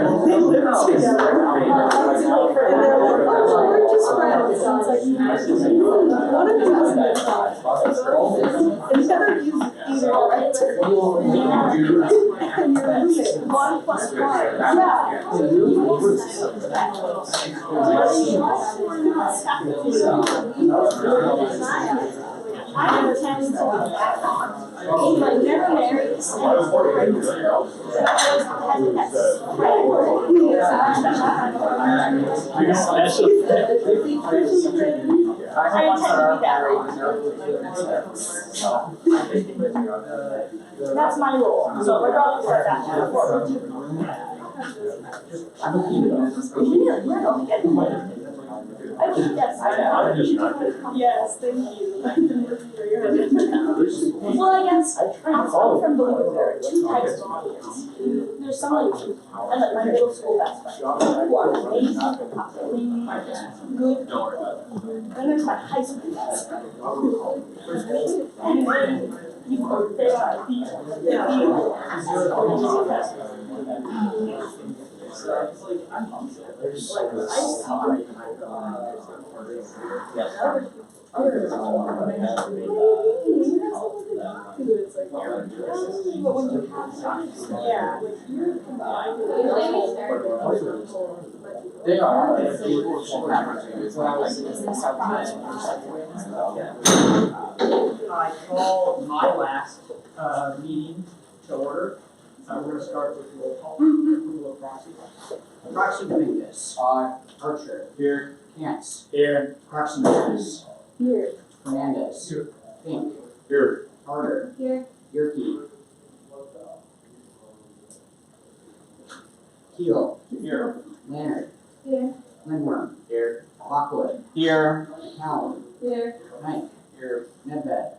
They live together. And they're like, oh, we're just friends. And it's like, one of them is and the other is either director. And you're roommate. 1 + 1. I intend to never marry. That's my rule. So regardless of that. Yes, thank you. Well, I guess I'm from believing there are 2 types of audience. There's someone and like my middle school best friend who are amazing, good, and there's my high school best friend. And then you know, they are the They are. I call my last meeting to order. We're going to start with roll call. Approval of proxy. Proxy Dominguez. Archer. Here. Cantz. Here. Proximus. Here. Hernandez. Here. Fink. Here. Harder. Here. Yerke. Keel. Here. Leonard. Here. Lindworm. Here. Lockwood. Here. Cowan. Here. Knight. Here. Nedved.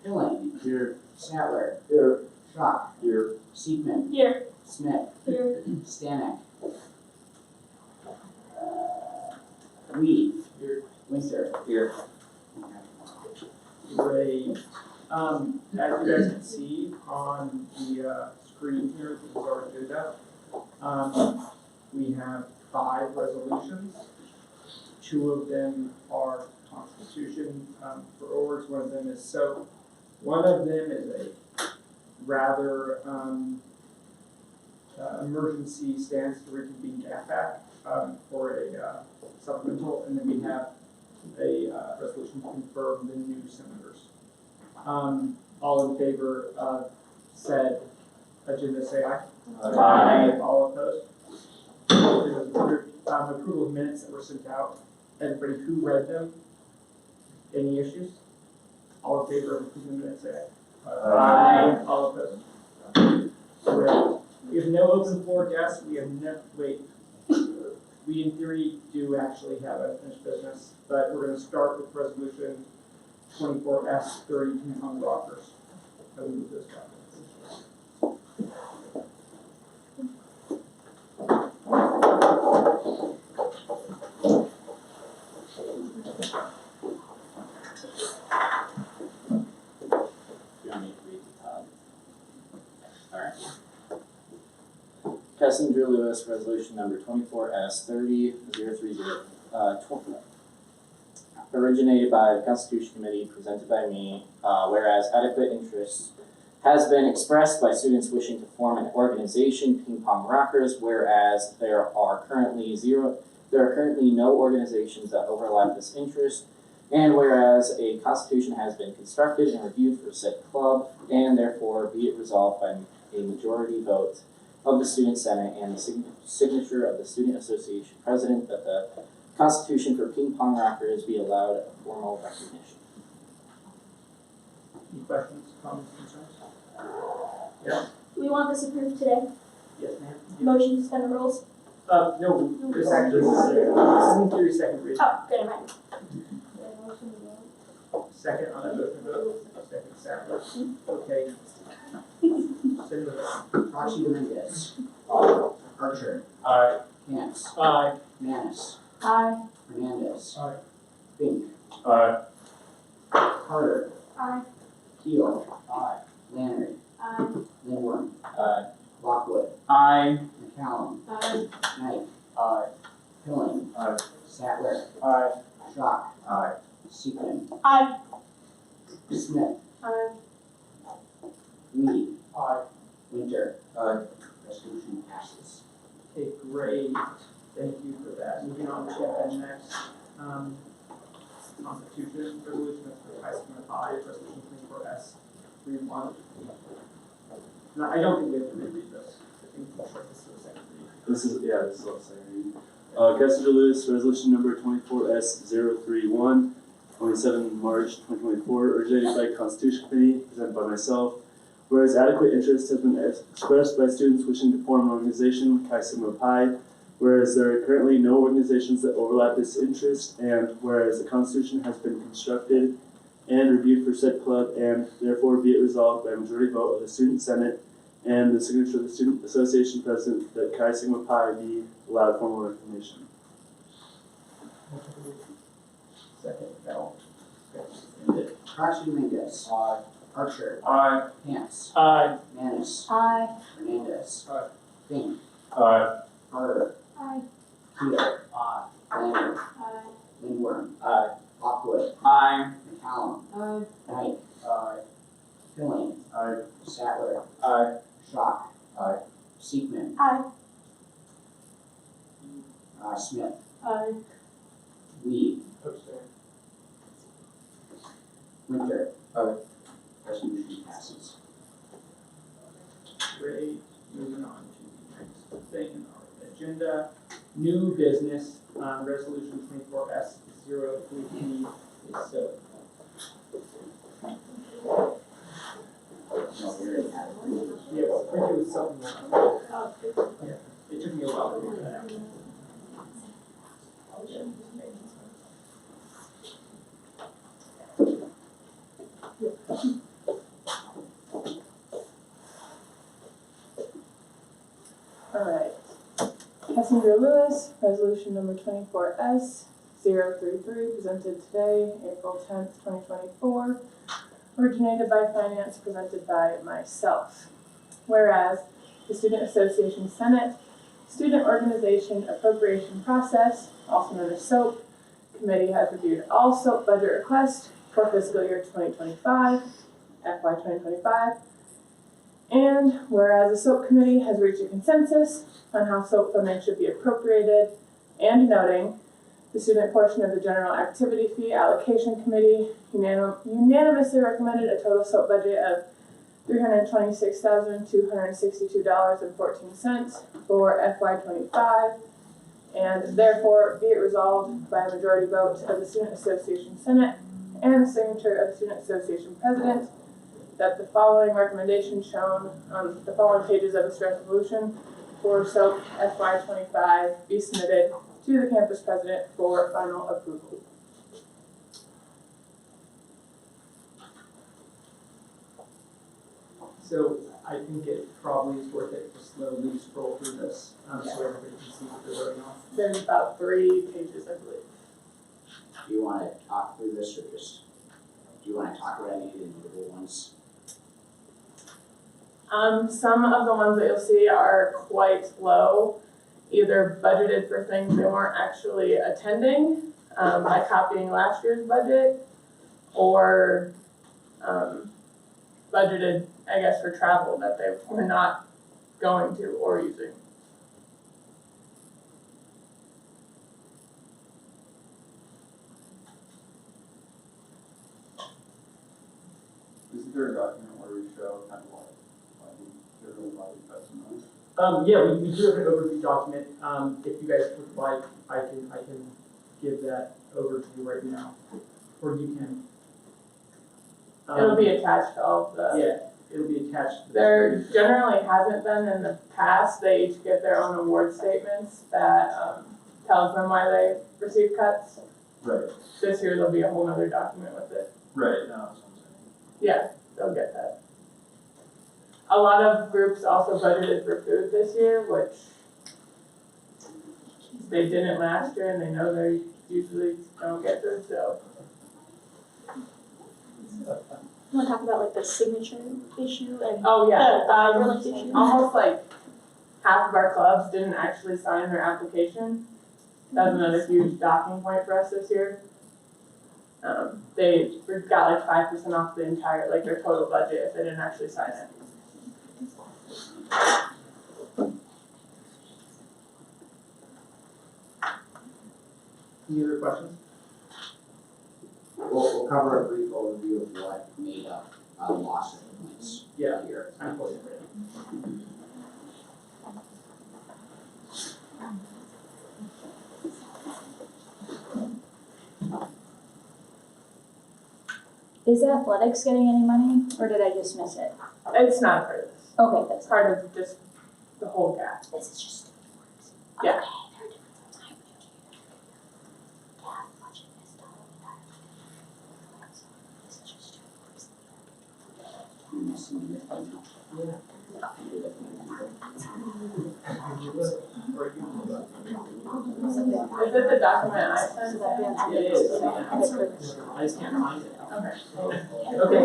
Pilling. Here. Statler. Here. Schock. Here. Seekman. Here. Smith. Here. Stanek. Weed. Here. Winter. Here. Great. As you guys can see on the screen here, this is our agenda. We have 5 resolutions. 2 of them are Constitution for ORs. One of them is SOAP. One of them is a rather emergency stands to reconvene GAFAC for a supplemental, and then we have a resolution to confirm the new senators. All in favor of said agenda, say aye. Aye. All opposed? Approval of minutes that were sent out. Everybody who read them? Any issues? All in favor of approving the minutes, say aye. Aye. All opposed? Great. We have no open floor guests. We have no, wait. We in theory do actually have unfinished business, but we're going to start with resolution 24S30 Ping Pong Rockers. I will move this down. Cassandra Lewis, resolution number 24S30-030, originated by the Constitution Committee, presented by me, whereas adequate interest has been expressed by students wishing to form an organization, Ping Pong Rockers, whereas there are currently no organizations that overlap this interest, and whereas a constitution has been constructed and reviewed for said club, and therefore be it resolved by a majority vote of the Student Senate and the signature of the Student Association President that the Constitution for Ping Pong Rockers be allowed a formal recognition. Any questions, comments, concerns? Yes? We want this approved today. Yes, ma'am. Motion to suspend the rules. No, this actually is in theory second reading. Oh, good, never mind. Second on that motion vote. Second, Sarah. Okay. Send the Proxy Dominguez. Archer. Aye. Cantz. Aye. Manis. Aye. Hernandez. Aye. Fink. Aye. Carter. Aye. Keel. Aye. Leonard. Aye. Lindworm. Aye. Lockwood. Aye. McCallum. Aye. Knight. Aye. Pilling. Aye. Sattler. Aye. Schrock. Aye. Seekman. Aye. Smith. Aye. Lee. Aye. Winter. Aye. Resolution passes. Okay, great, thank you for that. Moving on to the next, Constitution resolution, that's for High School High, Resolution 24S31. No, I don't think we have to reread this. I think we'll short this to the second reading. This is all the same. Kessler Lewis, resolution number 24S031, 27 March 2024, originated by Constitution Committee, presented by myself. Whereas adequate interest has been expressed by students wishing to form an organization, Chi Sigma Pi, whereas there are currently no organizations that overlap this interest, and whereas the Constitution has been constructed and reviewed for said club, and therefore be it resolved by a majority vote of the Student Senate and the signature of the Student Association President that Chi Sigma Pi be allowed formal recognition. Second, Bell. Archie Dominguez. Aye. Archer. Aye. Pants. Aye. Manis. Aye. Hernandez. Aye. Fink. Aye. Carter. Aye. Keel. Lander. Aye. Lindworm. Aye. Lockwood. Aye. McCallum. Aye. Knight. Aye. Pilling. Aye. Sattler. Aye. Schrock. Aye. Seekman. Aye. Smith. Aye. Lee. Abstain. Winter. Aye. Resolution passes. Great, moving on to the next thing in our agenda. New business, resolution 24S033 is so. No, we already had it. Yeah, I think it was something else. Oh, Yeah, it took me a while to figure that out. Alright. Cassandra Lewis, resolution number 24S033, presented today, April 10th, 2024, originated by finance, presented by myself. Whereas the Student Association Senate, Student Organization Appropriation Process, also known as SOAP, committee has reviewed all SOAP budget requests for fiscal year 2025, FY 2025, and whereas the SOAP committee has reached a consensus on how SOAP funding should be appropriated, and noting the student portion of the general activity fee allocation committee unanimously recommended a total SOAP budget of $326,262.14 for FY 25, and therefore be it resolved by a majority vote of the Student Association Senate and the signature of the Student Association President that the following recommendations shown on the following pages of this resolution for SOAP FY 25 be submitted to the campus president for final approval. So I think it probably is worth it to slowly scroll through this, so everybody can see what they're voting on. There's about 3 pages, I believe. Do you wanna talk through this or just, do you wanna talk about any of the notable ones? Some of the ones that you'll see are quite low, either budgeted for things they weren't actually attending, by copying last year's budget, or, budgeted, I guess, for travel that they were not going to or using. Isn't there a document where we show kind of why we cut some money? Yeah, we do have an overview document, if you guys would like, I can give that over to you right now, or you can. It'll be attached to all of the. Yeah, it'll be attached to this. There generally hasn't been in the past. They each get their own award statements that tells them why they received cuts. Right, This year there'll be a whole nother document with it. right, no, that's what I'm saying. Yeah, they'll get that. A lot of groups also budgeted for food this year, which they didn't last year and they know they usually don't get food, so. You wanna talk about like the signature issue and Oh, yeah, the hyperlink issue? almost like half of our clubs didn't actually sign their application. That was another huge docking point for us this year. They got like 5% off the entire, like their total budget if they didn't actually sign it. Any other questions? We'll cover a brief overview of what made up loss of points Yeah. here. I'm fully ready. Is athletics getting any money, or did I just miss it? It's not part of this. Okay, It's that's, part of just the whole gap. this is just. Yeah. Okay, they're different from yeah, budget is totally that. This is just. You're missing the thing. Is it the document I sent? It is. I just can't find it. Okay.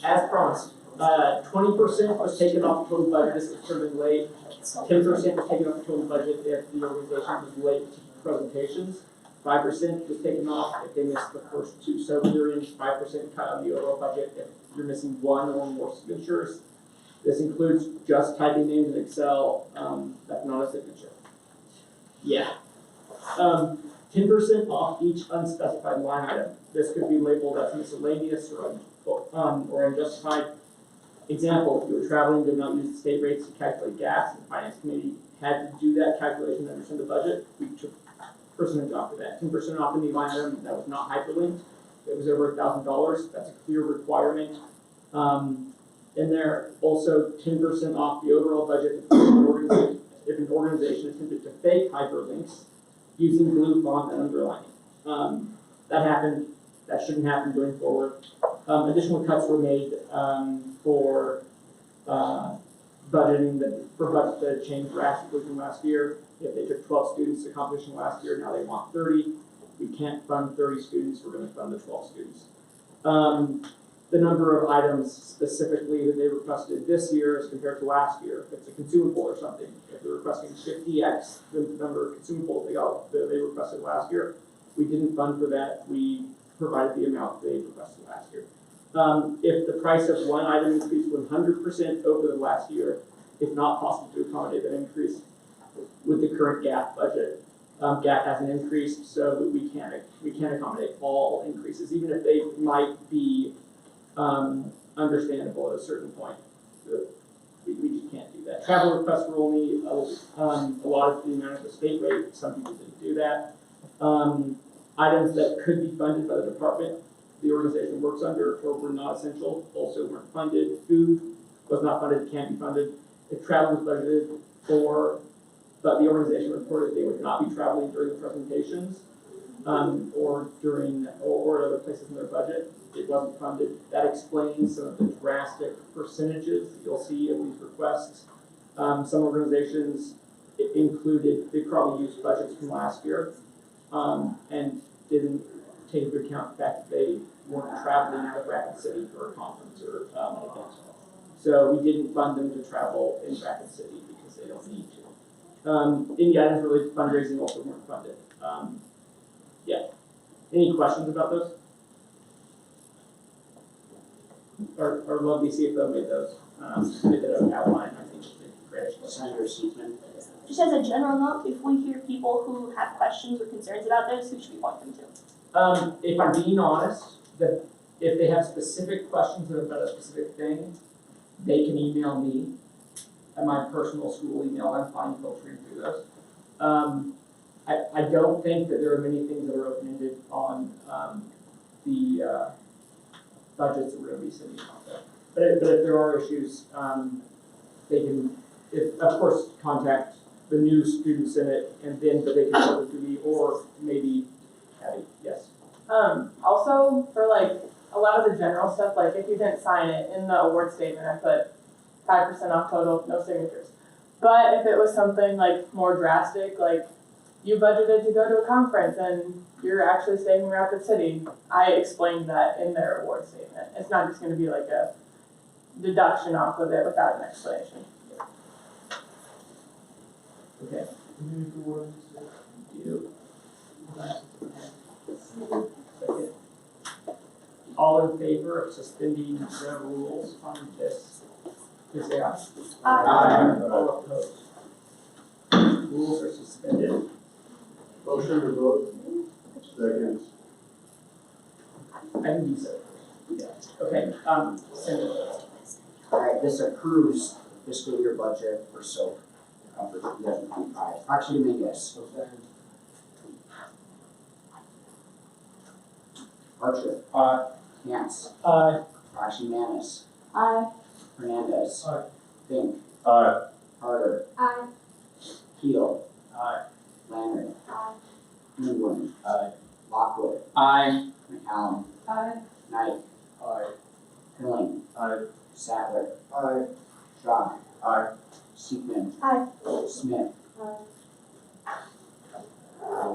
As promised, 20% was taken off the total budget. This was turned in late. 10% was taken off the total budget if the organization was late to presentations. 5% was taken off if they missed the first two sober hearings. 5% cut on the overall budget if you're missing one or more signatures. This includes just typing names in Excel, that's not a signature. Yeah. 10% off each unspecified line item. This could be labeled as miscellaneous or unjustified. Example, if you were traveling, did not use the state rates to calculate gas, and the finance committee had to do that calculation to understand the budget, we took percentage off of that. 10% off any line item that was not hyperlinked. It was over $1,000. That's a clear requirement. And there also 10% off the overall budget if an organization attempted to fake hyperlinks using blue font and underlining. That happened. That shouldn't happen going forward. Additional cuts were made for budgeting for budget that changed drastically from last year. If they took 12 students to competition last year, now they want 30. We can't fund 30 students. We're going to fund the 12 students. The number of items specifically that they requested this year as compared to last year, if it's a consumable or something, if they're requesting 50x the number of consumables they requested last year, we didn't fund for that. We provided the amount they requested last year. If the price of one item increased 100% over the last year, it's not possible to accommodate that increase with the current GAP budget. GAP hasn't increased, so we can't accommodate all increases, even if they might be understandable at a certain point. We just can't do that. Travel requests were only a lot of the amount of the state rate. Some people didn't do that. Items that could be funded by the department the organization works under or were not essential also weren't funded. Food was not funded, can't be funded. If travel was budgeted for, but the organization reported they would not be traveling during the presentations or other places in their budget. It wasn't funded. That explains some of the drastic percentages that you'll see of these requests. Some organizations they probably used budgets from last year and didn't take into account the fact that they weren't traveling out of Rapid City for a conference or an event. So we didn't fund them to travel in Rapid City because they don't need to. Any items related to fundraising also weren't funded. Yeah. Any questions about those? Our lovely CFO made those, made that outline. I think it's great. Senator Seaman. Just as a general note, if we hear people who have questions or concerns about this, who should we point them to? If I'm being honest, that if they have specific questions about a specific thing, they can email me at my personal school email. I'm fine filtering through those. I don't think that there are many things that are open-ended on the budgets that we're going to be sending out there. But if there are issues, they can, of course, contact the new student senate, and then they can forward to me, or maybe Abby. Yes. Also, for like a lot of the general stuff, like if you didn't sign it in the award statement, I put 5% off total, no signatures. But if it was something like more drastic, like you budgeted to go to a conference and you're actually staying in Rapid City, I explained that in their award statement. It's not just going to be like a deduction off of it without an explanation. Okay. Second. All in favor of suspending the rules on this, please say aye. Aye. All opposed? Rules are suspended. Motion to vote. Second. I think you said it first. Yeah. Okay, Senator. Alright, this approves fiscal year budget for SOAP, for 2025. Actually, Dominguez. Archer. Aye. Hance. Aye. Actually, Manis. Aye. Hernandez. Aye. Fink. Aye. Harder. Aye. Keel. Aye. Landry. Aye. England. Aye. Lockwood. Aye. McCallum. Aye. Knight. Aye. Pilling. Aye. Sadler. Aye. Schrock. Aye. Seekman. Aye. Smith. Aye.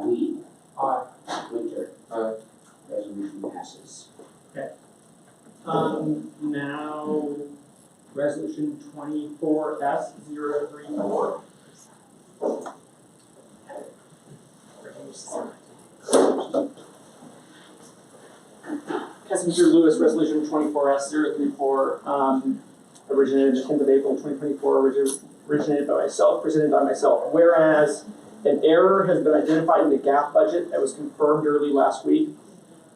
Lee. Aye. Winter. Aye. Resolution passes. Now, resolution 24S034. Councilmember Lewis, resolution 24S034, originated the 10th of April 2024, originated by myself, presented by myself. Whereas an error has been identified in the GAF budget that was confirmed early last week,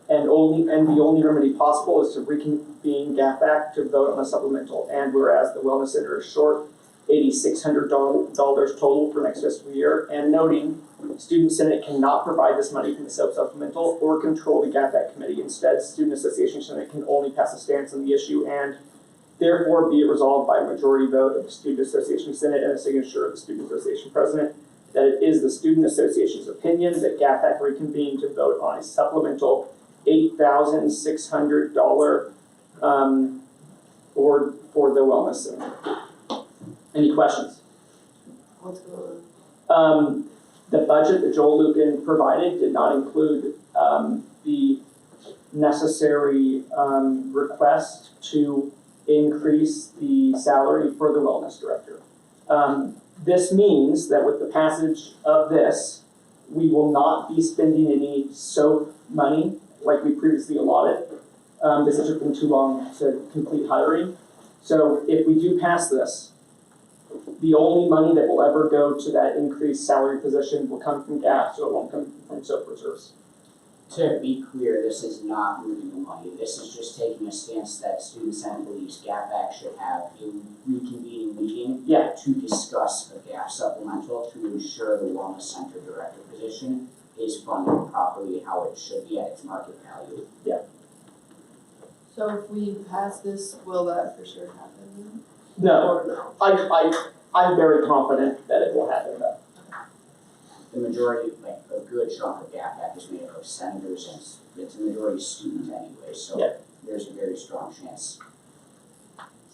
and the only remedy possible is to reconvene GAF Act to vote on a supplemental. And whereas the Wellness Center is short $8,600 total for next fiscal year, and noting Student Senate cannot provide this money from the SOAP supplemental or control the GAF Act committee. Instead, Student Association Senate can only pass a stance on the issue, and therefore be it resolved by a majority vote of the Student Association Senate and a signature of the Student Association President that it is the Student Association's opinion that GAF Act reconvene to vote on a supplemental $8,600 for the Wellness Center. Any questions? What's going The budget that Joel Lucan provided did not include the necessary request to increase the salary for the wellness director. This means that with the passage of this, we will not be spending any SOAP money like we previously allotted. This has taken too long to complete hiring. So if we do pass this, the only money that will ever go to that increased salary position will come from GAF, so it won't come from SOAP reserves. To be clear, this is not moving the money. This is just taking a stance that Student Senate believes GAF Act should have a reconvening meeting Yeah. to discuss a GAF supplemental to ensure the Wellness Center director position is funded properly how it should be at its market value. So if we pass this, will that for sure happen? No, Or no? I'm very confident that it will happen though. The majority, like a good chunk of GAF Act is made up of senators and it's a majority student anyway, so Yeah. there's a very strong chance.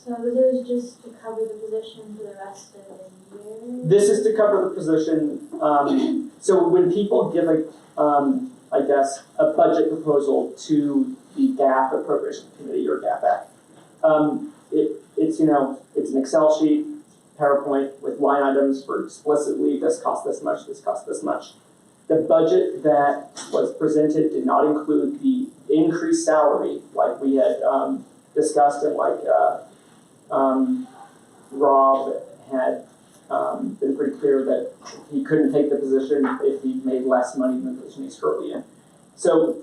So this is just to cover the position for the rest of the year? This is to cover the position, so when people give a budget proposal to the GAF Appropriation Committee or GAF Act, it's an Excel sheet, PowerPoint with line items for explicitly this cost this much, this cost this much. The budget that was presented did not include the increased salary like we had discussed and like Rob had been pretty clear that he couldn't take the position if he made less money than the position he's currently in. So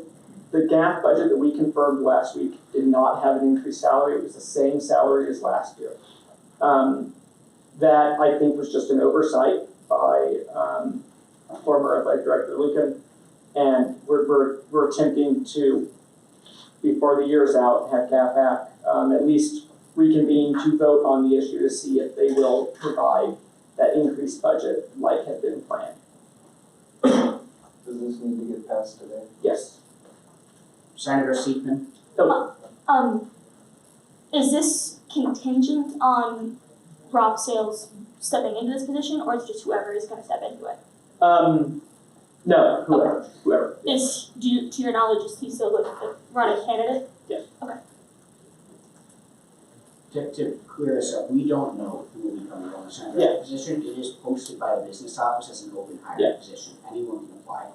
the GAF budget that we confirmed last week did not have an increased salary. It was the same salary as last year. That I think was just an oversight by former athletic director Lucan, and we're attempting to, before the year's out, have GAF Act at least reconvene to vote on the issue to see if they will provide that increased budget like had been planned. Does this need to get passed today? Yes. Senator Seekman? Is this contingent on Rob Sales stepping into this position, or is it just whoever is gonna step into it? No, whoever. To your knowledge, is he still the running candidate? Yes. Okay. To clear this up, we don't know who will become the understand the position, it is posted by the business office as an open hire position, anyone can apply.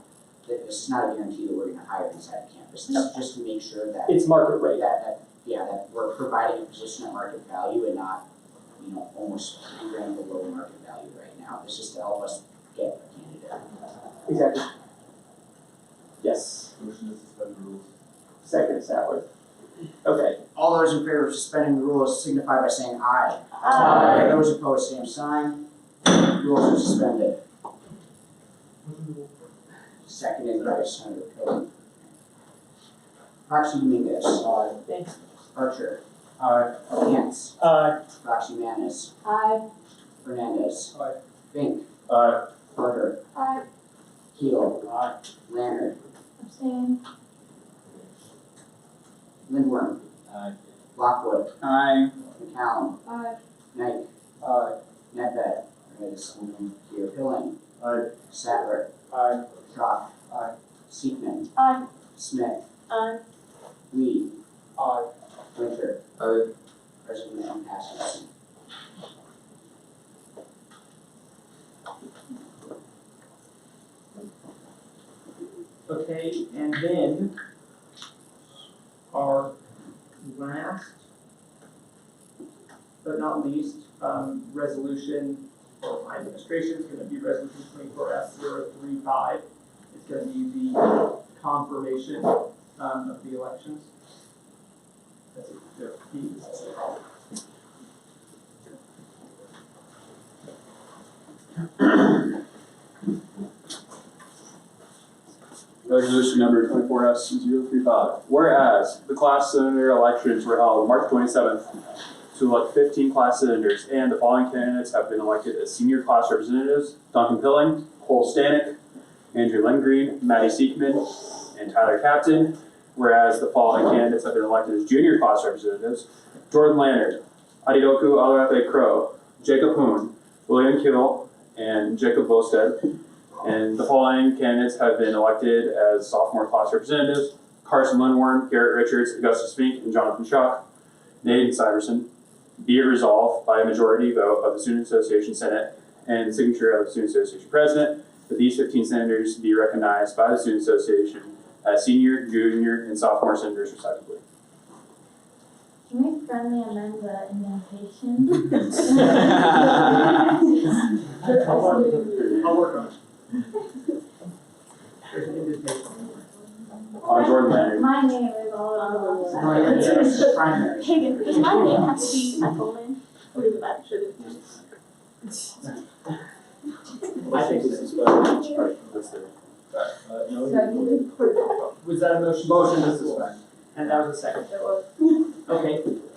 This is not a guarantee that we're gonna hire inside the campus, this is just to make sure that It's market rate. that we're providing a position at market value and not, almost $3,000 below market value right now. This is to help us get a candidate. Exactly. Yes. Motion to suspend the rules. Second, Sadler. Okay. All those in favor of suspending the rules signify by saying aye. Aye. Those opposed, same sign. Rules are suspended. Seconded by Senator Pillen. Roxy Dominguez. Aye. Archer. Aye. Cantz. Aye. Roxy Manis. Aye. Fernandez. Aye. Fink. Aye. Carter. Aye. Keel. Leonard. Abstain. Lindworm. Aye. Lockwood. Aye. McCallum. Aye. Knight. Aye. Nedved. There is someone here. Pilling. Aye. Sattler. Aye. Schrock. Aye. Seekman. Aye. Smith. Aye. Lee. Aye. Winter. Aye. Resolution passes. Okay, and then our last but not least, resolution for my administration is gonna be resolution 24S035. It's gonna be the confirmation of the elections. That's a piece. Resolution number 24S035. Whereas the class senator elections were held March 27th to elect 15 class senators, and the following candidates have been elected as senior class representatives: Duncan Pilling, Cole Stanek, Andrew Lindgreen, Maddie Seekman, and Tyler Captain. Whereas the following candidates have been elected as junior class representatives: Jordan Leonard, Adidoku Alarefe Crow, Jacob Hoon, William Kittle, and Jacob Bosted. And the following candidates have been elected as sophomore class representatives: Carson Lindworm, Garrett Richards, Augustus Fink, and Jonathan Schuck. Nathan Syverson. Be it resolved by a majority vote of the Student Association Senate and signature of the Student Association President that these 15 senators be recognized by the Student Association as senior, junior, and sophomore senators respectively. Can we friendly amend the indentation? I'll work on it. There's an invitation. On Jordan Leonard. My name is all on the It's side. primary. Hagen, does my name have to be my full name? Or does it matter? Should it? I think this is better. Was that a motion? Motion to suspend. And that was a second. Okay,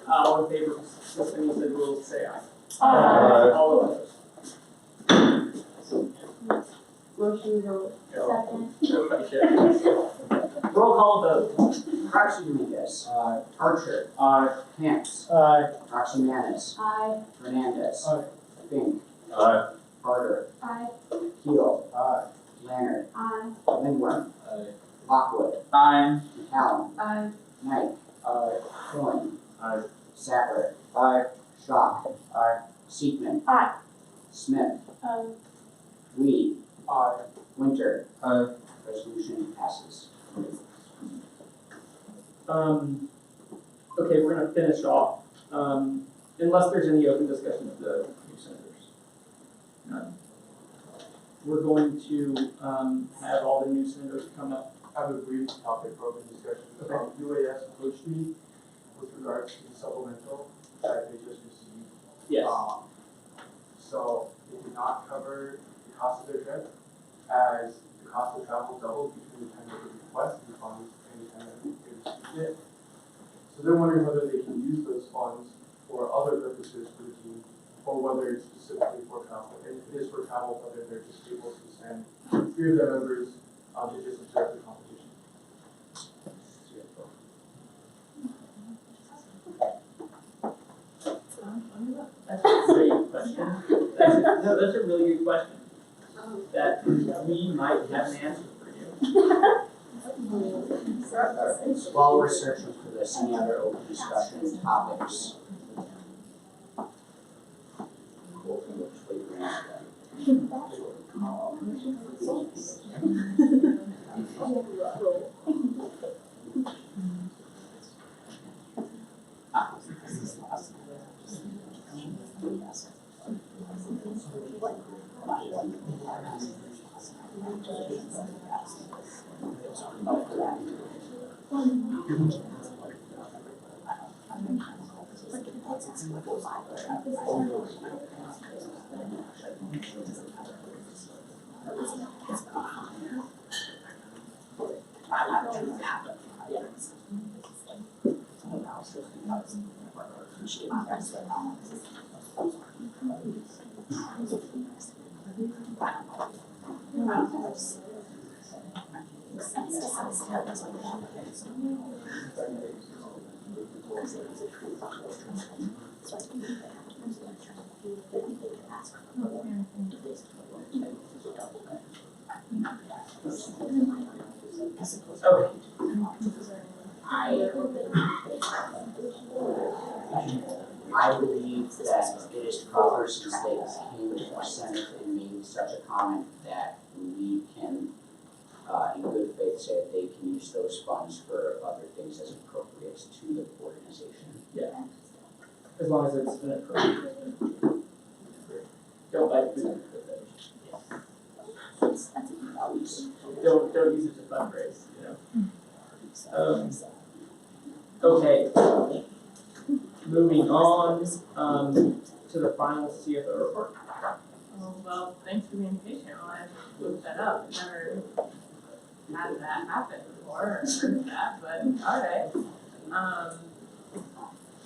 all in favor of suspending the rules, say aye. Aye. All opposed? Motion to second. Roll call vote. Roxy Dominguez. Archer. Aye. Cantz. Aye. Roxy Manis. Aye. Fernandez. Aye. Fink. Aye. Carter. Aye. Keel. Aye. Leonard. Aye. Lindworm. Aye. Lockwood. Aye. McCallum. Aye. Knight. Aye. Pilling. Aye. Sattler. Aye. Schrock. Aye. Seekman. Aye. Smith. Um, Lee. Aye. Winter. Aye. Resolution passes. Okay, we're gonna finish off, unless there's any open discussion of the new senators. None. We're going to, have all the new senators come up. I have a brief topic for open discussion. Okay. UAS approached me with regards to the supplemental that they just received. Yes. So it did not cover the cost of their trip, as the cost of travel doubled between the time of the request and the funds and the time that they received it. So they're wondering whether they can use those funds for other purposes for the team, or whether it's specifically for travel. And if it is for travel, whether they're just able to send 3 of their members to just observe the competition. That's a great question. That's a really good question. That we might have an answer for you. While we're searching for this, any other open discussion topics? Okay. I believe that it is proper since they came to our Senate and made such a comment that we can, in good faith, say that they can use those funds for other things as appropriate to the organization. Yeah. As long as it's an appropriate. Don't like food. Don't use it to fundraise, you know. Okay. Moving on, to the final CFO report. Oh, well, thanks for being patient while I looked that up. Never had that happen before or heard that, but alright.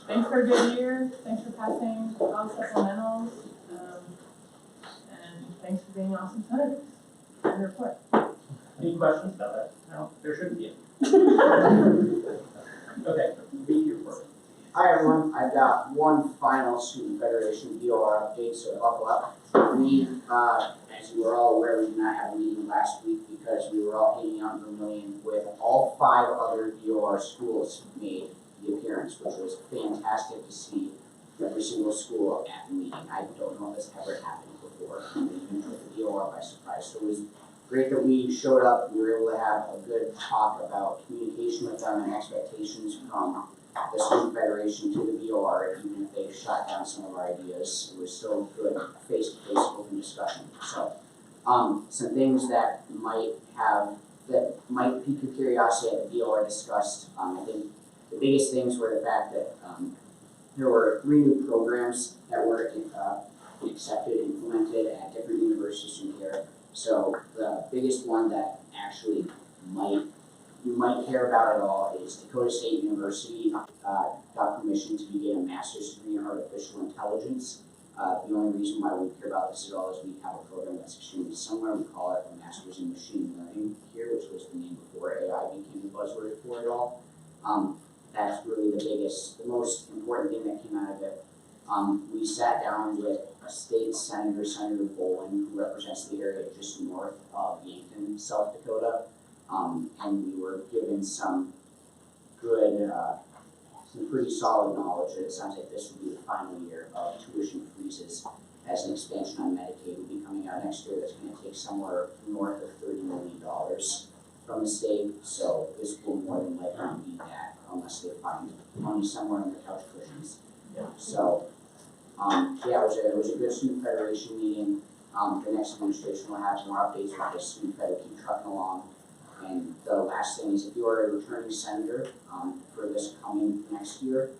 Thanks for a good year. Thanks for passing all supplementals. And thanks for being awesome senators. And report. Any questions about that? No, there shouldn't be. Okay, read your report. Hi everyone, I've got one final Student Federation BOR update, so buckle up. We, as you were all aware, we did not have a meeting last week because we were all hanging out in Vermillion with all 5 other BOR schools made the appearance, which was fantastic to see every single school at the meeting. I don't know if this ever happened before. We even took the BOR by surprise, so it was great that we showed up. We were able to have a good talk about communication with them and expectations from the Student Federation to the BOR, even if they shot down some of our ideas. It was still good face-to-face open discussion. So, some things that might pique your curiosity at the BOR discussed. I think the biggest things were the fact that there were 3 new programs that were accepted, implemented at different universities in here. So the biggest one that actually you might care about at all is Dakota State University got permission to begin a master's degree in artificial intelligence. The only reason why we care about this at all is we have a program that's extremely similar. We call it a master's in machine learning here, which was the name before AI became the buzzword for it all. That's really the most important thing that came out of it. We sat down with a state senator, Senator Bolin, who represents the area just north of Yankton, South Dakota. And we were given some good, some pretty solid knowledge that it sounds like this will be the final year of tuition freezes as an expansion on Medicaid will be coming out next year. That's going to take somewhere north of $30 million from the state. So this will more than likely be that unless they find money somewhere in the couch cushions. Yeah. So, yeah, it was a good Student Federation meeting. The next administration will have more updates about the Student Fed will keep trucking along. And the last thing is if you are a returning senator for this coming next year,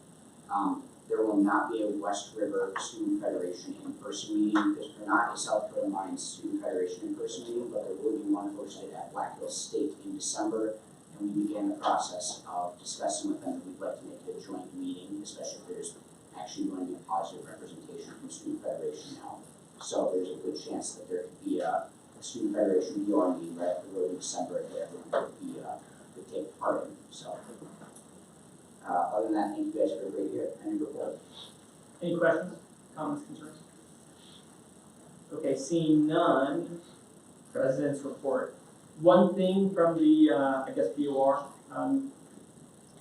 there will not be a West River Student Federation in-person meeting because we're not a South Dakota Mines Student Federation in-person meeting, but there will be one hosted at Black Hills State in December. And we began the process of discussing with them that we'd like to make it a joint meeting, especially if there's actually going to be a positive representation from Student Federation now. So there's a good chance that there could be a Student Federation BOR meeting right after early December that everyone could take part in. So other than that, thank you guys for a great year. And report. Any questions, comments, concerns? Okay, seeing none, President's report. One thing from the, I guess, BOR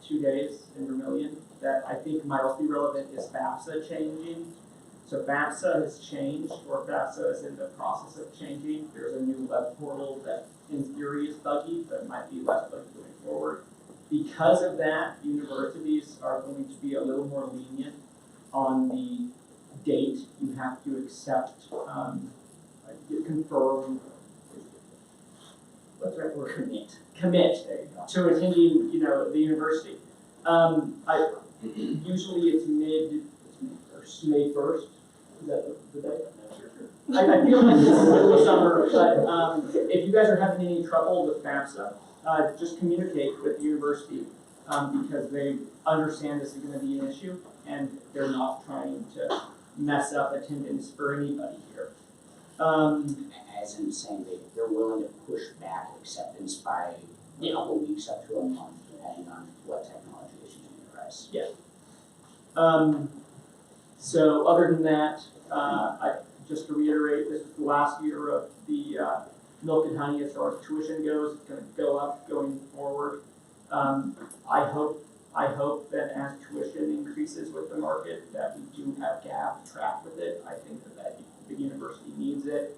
2 days in Vermillion that I think might also be relevant is FAFSA changing. So FAFSA has changed, or FAFSA is in the process of changing. There's a new web portal that in theory is buggy, but might be less buggy going forward. Because of that, universities are going to be a little more lenient on the date you have to accept, confirm, what's the right word, commit to attending, the university. Usually it's May 1st, is that the day? I feel like it's the middle of summer, but if you guys are having any trouble with FAFSA, just communicate with the university because they understand this is going to be an issue and they're not trying to mess up attendance for anybody here. As in saying they're willing to push back acceptance by a couple weeks up to a month, depending on what technology issues may arise. Yeah. So other than that, just to reiterate, this is the last year of the Milk and Honey as far as tuition goes. It's going to go up going forward. I hope that as tuition increases with the market, that we do have gap track with it. I think that the university needs it.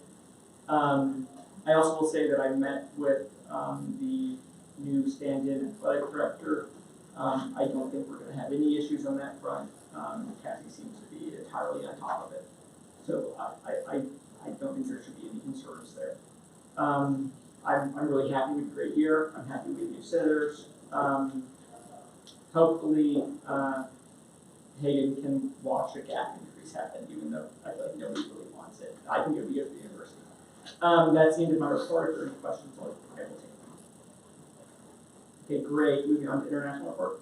I also will say that I met with the new stand-in athletic director. I don't think we're going to have any issues on that front. Kathy seems to be entirely on top of it. So I don't think there should be any concerns there. I'm really happy with a great year. I'm happy with new sitters. Hopefully Hayden can watch a gap increase happen, even though I feel like nobody really wants it. I think it would be good for the university. That's the end of my report. If there are any questions, I will take them. Okay, great. Moving on to international report.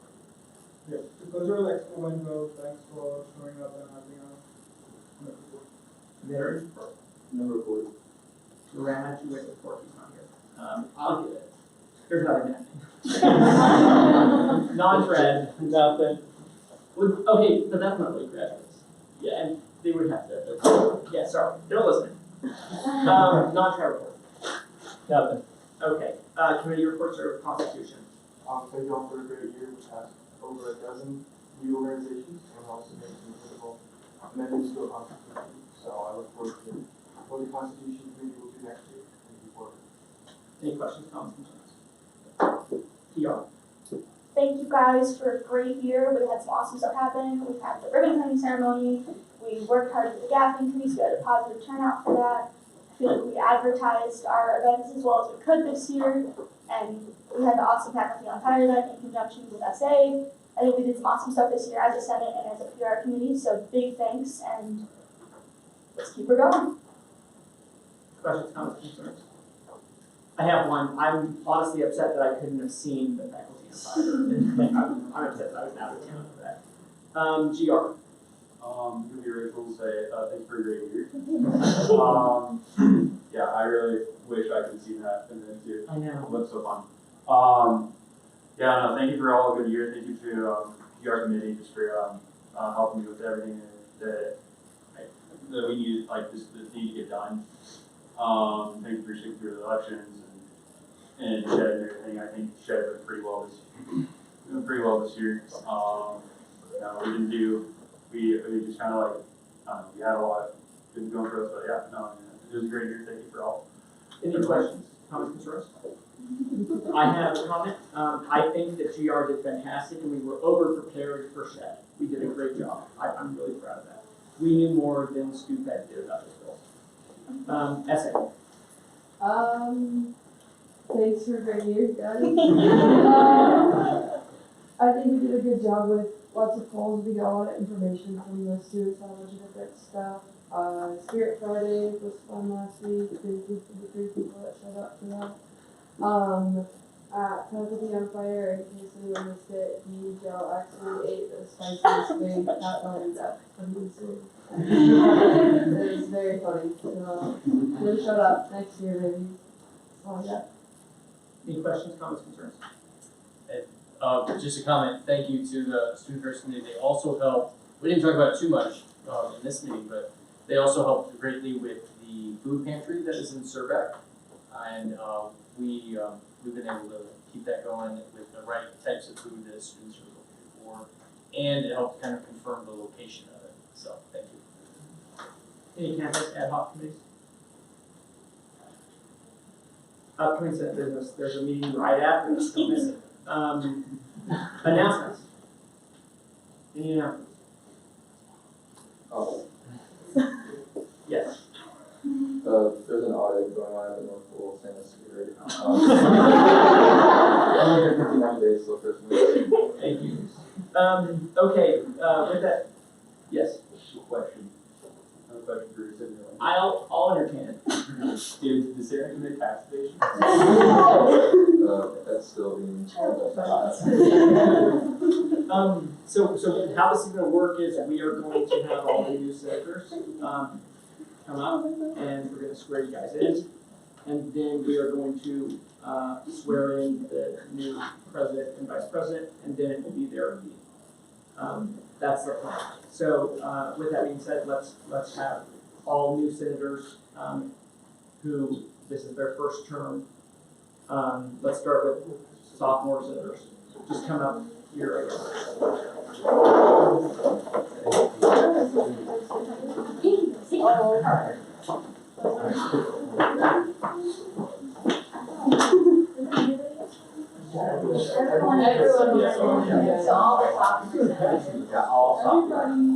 Yes, because you're like school and go, thanks for showing up and helping out. Veterans report. No report. Graduate report. He's not here. I'll give it. There's nothing happening. Non-grad. Nothing. Okay, but that's not really graduates. Yeah, and they would have to. Yeah, sorry. They're listening. Non-grad report. Nothing. Okay. Committee reports are constitution. Thank you all for a great year. We passed over a dozen new organizations and also made some critical amendments to a constitution. So I look forward to what the Constitution Committee will do next year and move forward. Any questions, comments, concerns? PR. Thank you guys for a great year. We had some awesome stuff happen. We had the ribbon cutting ceremony. We worked hard with the gap increase. We had a positive turnout for that. I feel like we advertised our events as well as we could this year. And we had the awesome faculty on fire event in conjunction with SA. I think we did some awesome stuff this year as a Senate and as a PR committee. So big thanks and let's keep her going. Questions, comments, concerns? I have one. I'm honestly upset that I couldn't have seen the faculty on fire. I'm upset that I was out of town for that. GR. To be grateful to say thanks for a great year. Yeah, I really wish I could see that and then too. I know. It looks so fun. Yeah, no, thank you for all a good year. Thank you to PR committee just for helping me with everything that we need, like this need to get done. Thank you for sticking through the elections and Shed and everything. I think Shed went pretty well this year. No, we didn't do. We just kind of like we had a lot good going for us, but yeah, no, it was a great year. Thank you for all. Any questions, comments, concerns? I have a comment. I think that GR did fantastic and we were over prepared for Shed. We did a great job. I'm really proud of that. We knew more than Stupid did about this bill. Essay. Thanks for a great year, guys. I think we did a good job with lots of polls. We got a lot of information from the students on a bunch of different stuff. Spirit Friday was fun last week. Thank you for the 3 people that showed up for that. At Faculty on Fire, in case anyone missed it, Joe actually ate the spiciest thing at that producer. It was very funny. So, really shut up next year, maybe. Oh, yeah. Any questions, comments, concerns? Just a comment, thank you to the student first committee. They also helped, we didn't talk about it too much in this meeting, but they also helped greatly with the food pantry that is in Surbeck. And we've been able to keep that going with the right types of food that students are looking for. And it helped kind of confirm the location of it. So thank you. Any campus ad hoc committees? Upcoming Senate business, there's a meeting right after this, don't miss it. Announcements. Any announcements? Yes. There's an audit going on at the North Pole Santa Security. Only 59 days till Christmas. Thank you. Okay, with that, yes, Question. I have a question for your city. I'll entertain it. Did Sarah commit tax evasion? That's still being. So how this is gonna work is we are going to have all the new senators, come up, and we're gonna swear you guys in. And then we are going to, swear in the new president and vice president, and then it will be their meeting. That's the plan. So, with that being said, let's have all new senators, who, this is their first term. Let's start with sophomore senators. Just come up here. Everyone, so all the sophomore senators. Yeah, all sophomore.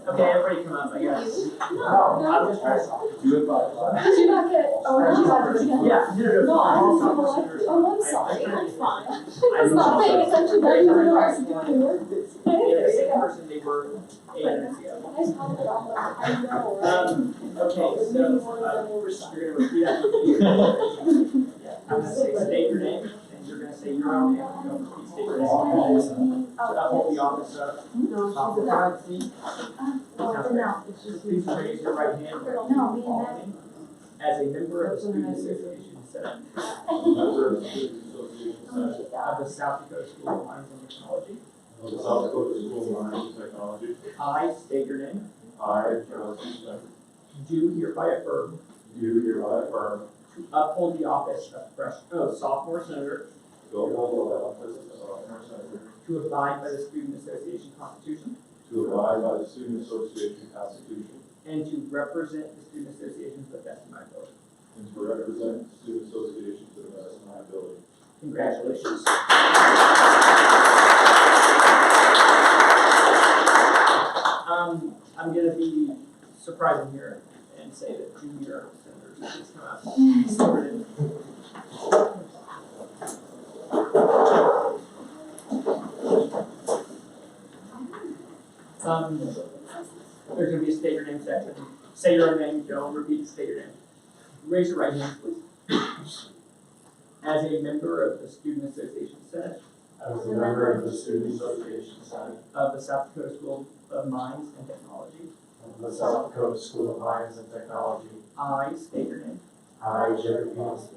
Okay, everybody come up, I guess. I'm just trying to. You advise. Did you not get, oh, you got it again? Yeah, No, I all didn't sophomore know. senators. Oh, I'm sorry, I'm fine. I I was not paying attention, but you were already doing your work. Yeah, the same person they were 8 minutes ago. I just called it off, I know. Okay, so, you're gonna repeat after me. I'm gonna say state your name, and you're gonna say your own name, and you're gonna repeat state your name. So uphold the office of sophomore seat. No. Please raise your right hand. No, me and that. As a member of the Student Association Senate Member of the Student Association Senate of the South Dakota School of Mines and Technology, of the South Dakota School of Mines and Technology. I state your name, I, Charles C. Smith, do hereby affirm do hereby affirm to uphold the office of sophomore senator, to uphold the office of sophomore senator, to abide by the Student Association Constitution, to abide by the Student Association Constitution, and to represent the Student Association to the best of my ability. and to represent the Student Association to the best of my ability. Congratulations. I'm gonna be surprising here and say that junior senators please come out. Started. There's gonna be a state your name section. Say your own name, don't repeat, state your name. Raise your right hand, please. As a member of the Student Association Senate As a member of the Student Association Senate of the South Dakota School of Mines and Technology, of the South Dakota School of Mines and Technology, I state your name, I, Jerry Pease,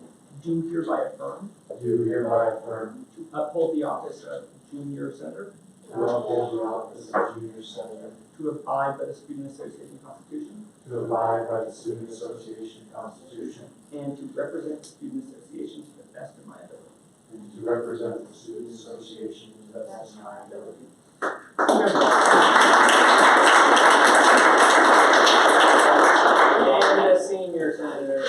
do hereby affirm do hereby affirm to uphold the office of junior senator, to uphold the office of junior senator, to abide by the Student Association Constitution, to abide by the Student Association Constitution, and to represent the Student Association to the best of my ability. and to represent the Student Association to the best of my ability. And the senior senator.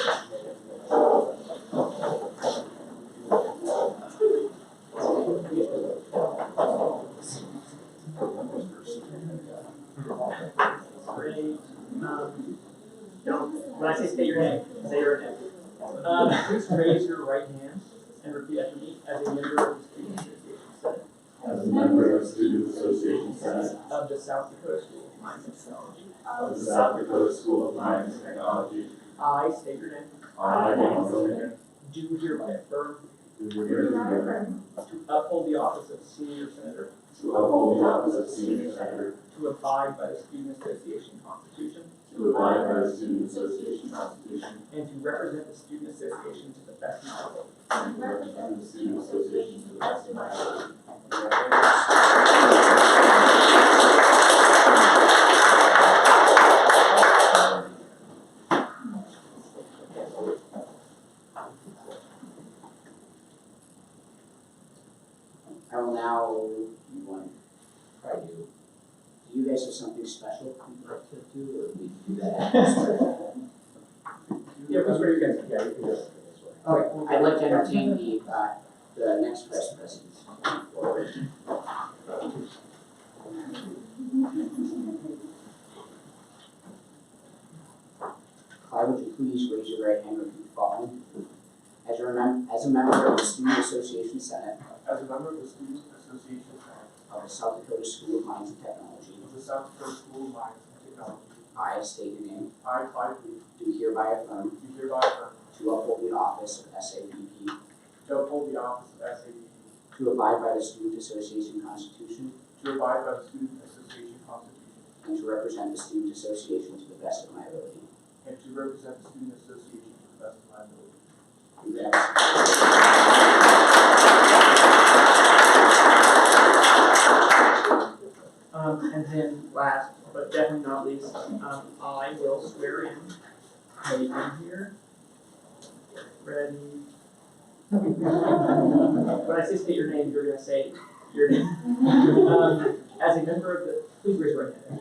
Great. When I say state your name, say your name. Please raise your right hand and repeat after me as a member of the Student Association Senate As a member of the Student Association Senate of the South Dakota School of Mines and Technology, of the South Dakota School of Mines and Technology, I state your name, I, Daniel Silverman, do hereby affirm do hereby affirm to uphold the office of senior senator, to uphold the office of senior senator, to abide by the Student Association Constitution, to abide by the Student Association Constitution, and to represent the Student Association to the best of my ability. and to represent the Student Association to the best of my ability. I will now, you guys have something special Yeah, please where you guys. Okay, I'd like to entertain the next vice president. forward. Clyde, would you please raise your right hand and repeat the following? As a member of the Student Association Senate As a member of the Student Association Senate of the South Dakota School of Mines and Technology, of the South Dakota School of Mines and Technology, I state your name, I, Clyde Lee, do hereby affirm do hereby affirm to uphold the office of SAVP, to uphold the office of SAVP, to abide by the Student Association Constitution, to abide by the Student Association Constitution, and to represent the Student Association to the best of my ability. and to represent the Student Association to the best of my ability. And then last, but definitely not least, I will swear in Hayden here. Ready? When I say state your name, you're gonna say your name. As a member of the, please raise your right hand.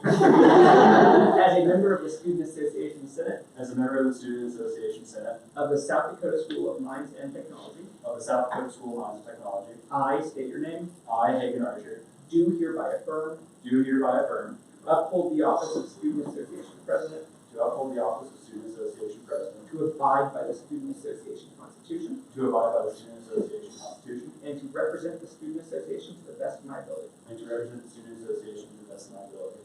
As a member of the Student Association Senate As a member of the Student Association Senate of the South Dakota School of Mines and Technology, of the South Dakota School of Mines and Technology, I state your name, I, Hagan Archer, do hereby affirm do hereby affirm uphold the office of Student Association President, to uphold the office of Student Association President, to abide by the Student Association Constitution, to abide by the Student Association Constitution, and to represent the Student Association to the best of my ability. and to represent the Student Association to the best of my ability.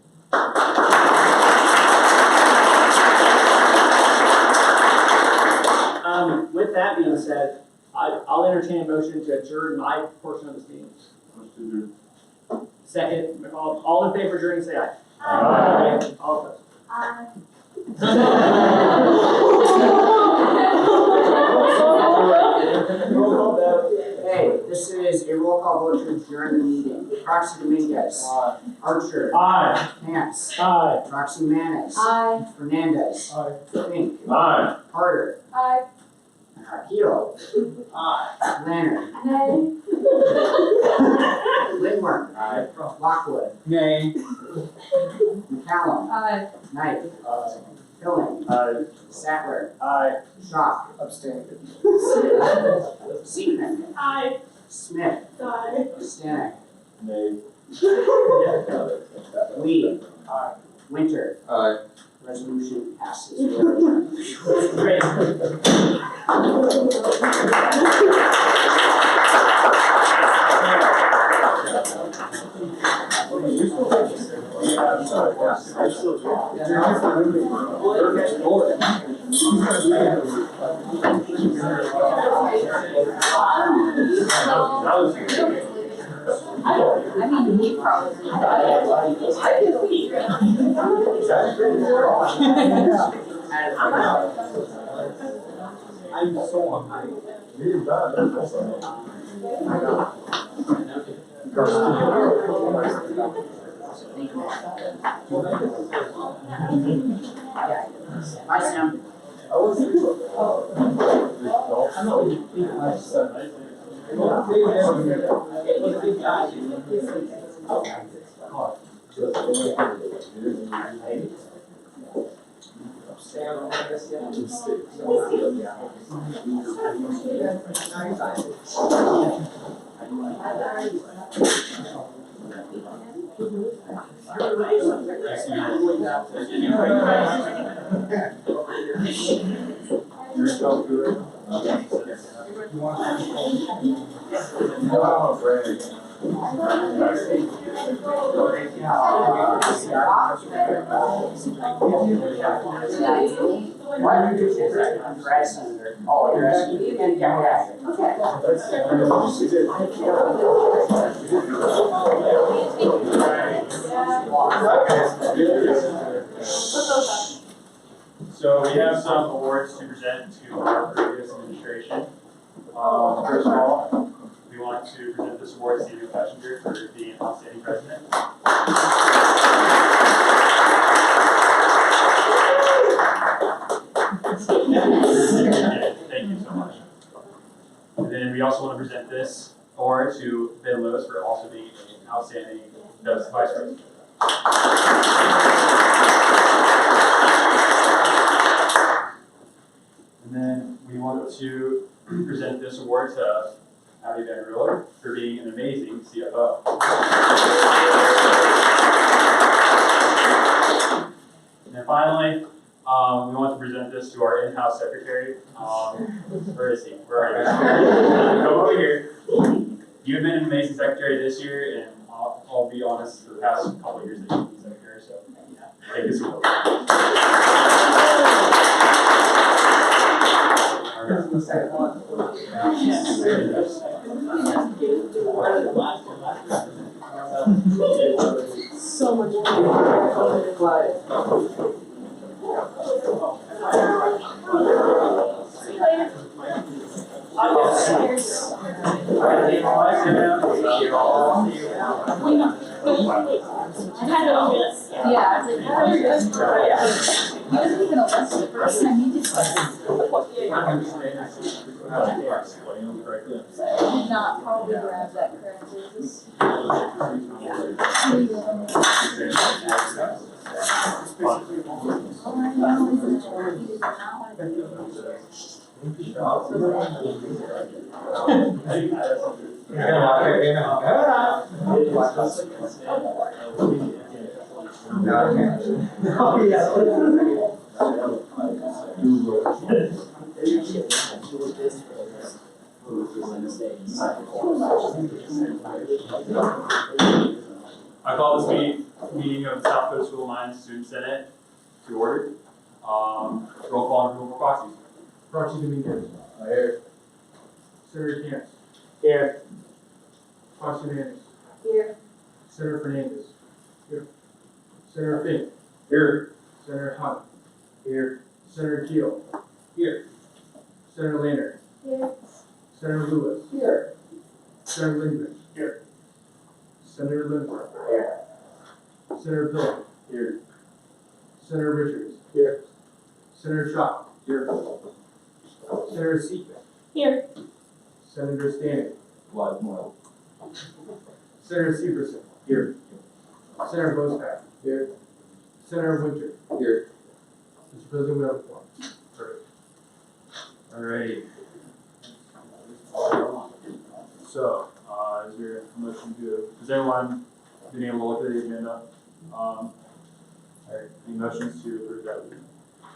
With that being said, I'll entertain a motion to adjourn my portion of this meeting. Second, all in favor of adjourning, say aye. Aye. All opposed. Roll call vote. Hey, this is a roll call vote to adjourn the meeting. Roxy Dominguez. Archer. Aye. Hance. Aye. Roxy Manis. Aye. Fernandez. Aye. Fink. Aye. Carter. Aye. Hero. Aye. Lanner. Nay. Lindworm. Aye. Lockwood. Nay. McCallum. Aye. Knight. Pilling. Aye. Sattler. Aye. Schrock. Abstain. Seekman. Aye. Smith. Aye. Stanek. Nay. Lee. Aye. Winter. Aye. Resolution passes. We are adjourned. Great. I mean, he probably. I'm so hungry. Bye, Sam. I'm not really thinking much, so. It was a big guy. Sam, I guess, Why did you say that? I'm dressing or, oh, you're asking, you can, yeah. So we have some awards to present to our previous administration. First of all, we want to present this award to Stephen Fletchinger for being an outstanding president. Thank you so much. And then we also want to present this award to Ben Lewis for also being an outstanding vice president. to present this award to Abby Van Ruler for being an amazing CFO. And finally, we want to present this to our in-house secretary. Where is he? Where are you? Come over here. You've been an amazing secretary this year, and I'll be honest, for the past couple of years that you've been secretary, so take this away. So much Yeah, he wasn't even a list the first time he did this. Did not probably grab that correctly. All I know is that he did not want to be I call this meeting of the South Coast School Alliance Student Senate to order. Roll call and approval for proxies. Proxy Dominguez. Here. Senator Camps. Here. Proxy Hernandez. here. Senator Fernandez. Here. Senator Fink. Here. Senator Hunt. Here. Senator Keel. Here. Senator Lander. Here. Senator Lewis. Here. Senator Lindgren. Here. Senator Lindbergh. Here. Senator Pillow. Here. Senator Richards. Here. Senator Shaw. Here. Senator Seaton. Here. Senator Stanton. One more. Senator Severson. Here. Senator Bosback. Here. Senator Winter. Here. Mr. President, we have a quorum. Perfect. Alrighty. So, is there a motion to, has everyone been able to look at the agenda? Alright, any motions to approve that?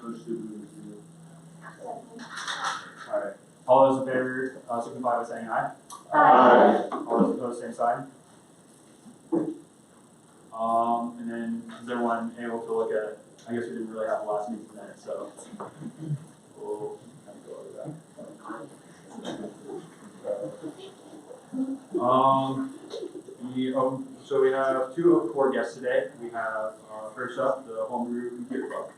Motion to. Alright, all those in favor, signify by saying aye. Aye. All those opposed, same sign. And then is everyone able to look at, I guess we didn't really have the last meeting minutes, so we'll kind of go over that. So we have two of 4 guests today. We have, first up, the Homebrew Computer Club.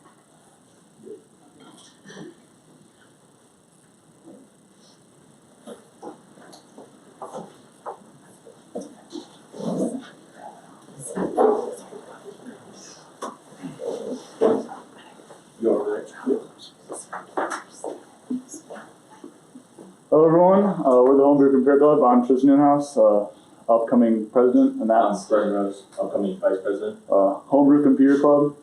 Hello everyone, we're the Homebrew Computer Club. I'm Tristan Newhouse, upcoming president, and that's Brendan Rose, upcoming vice president. Homebrew Computer Club.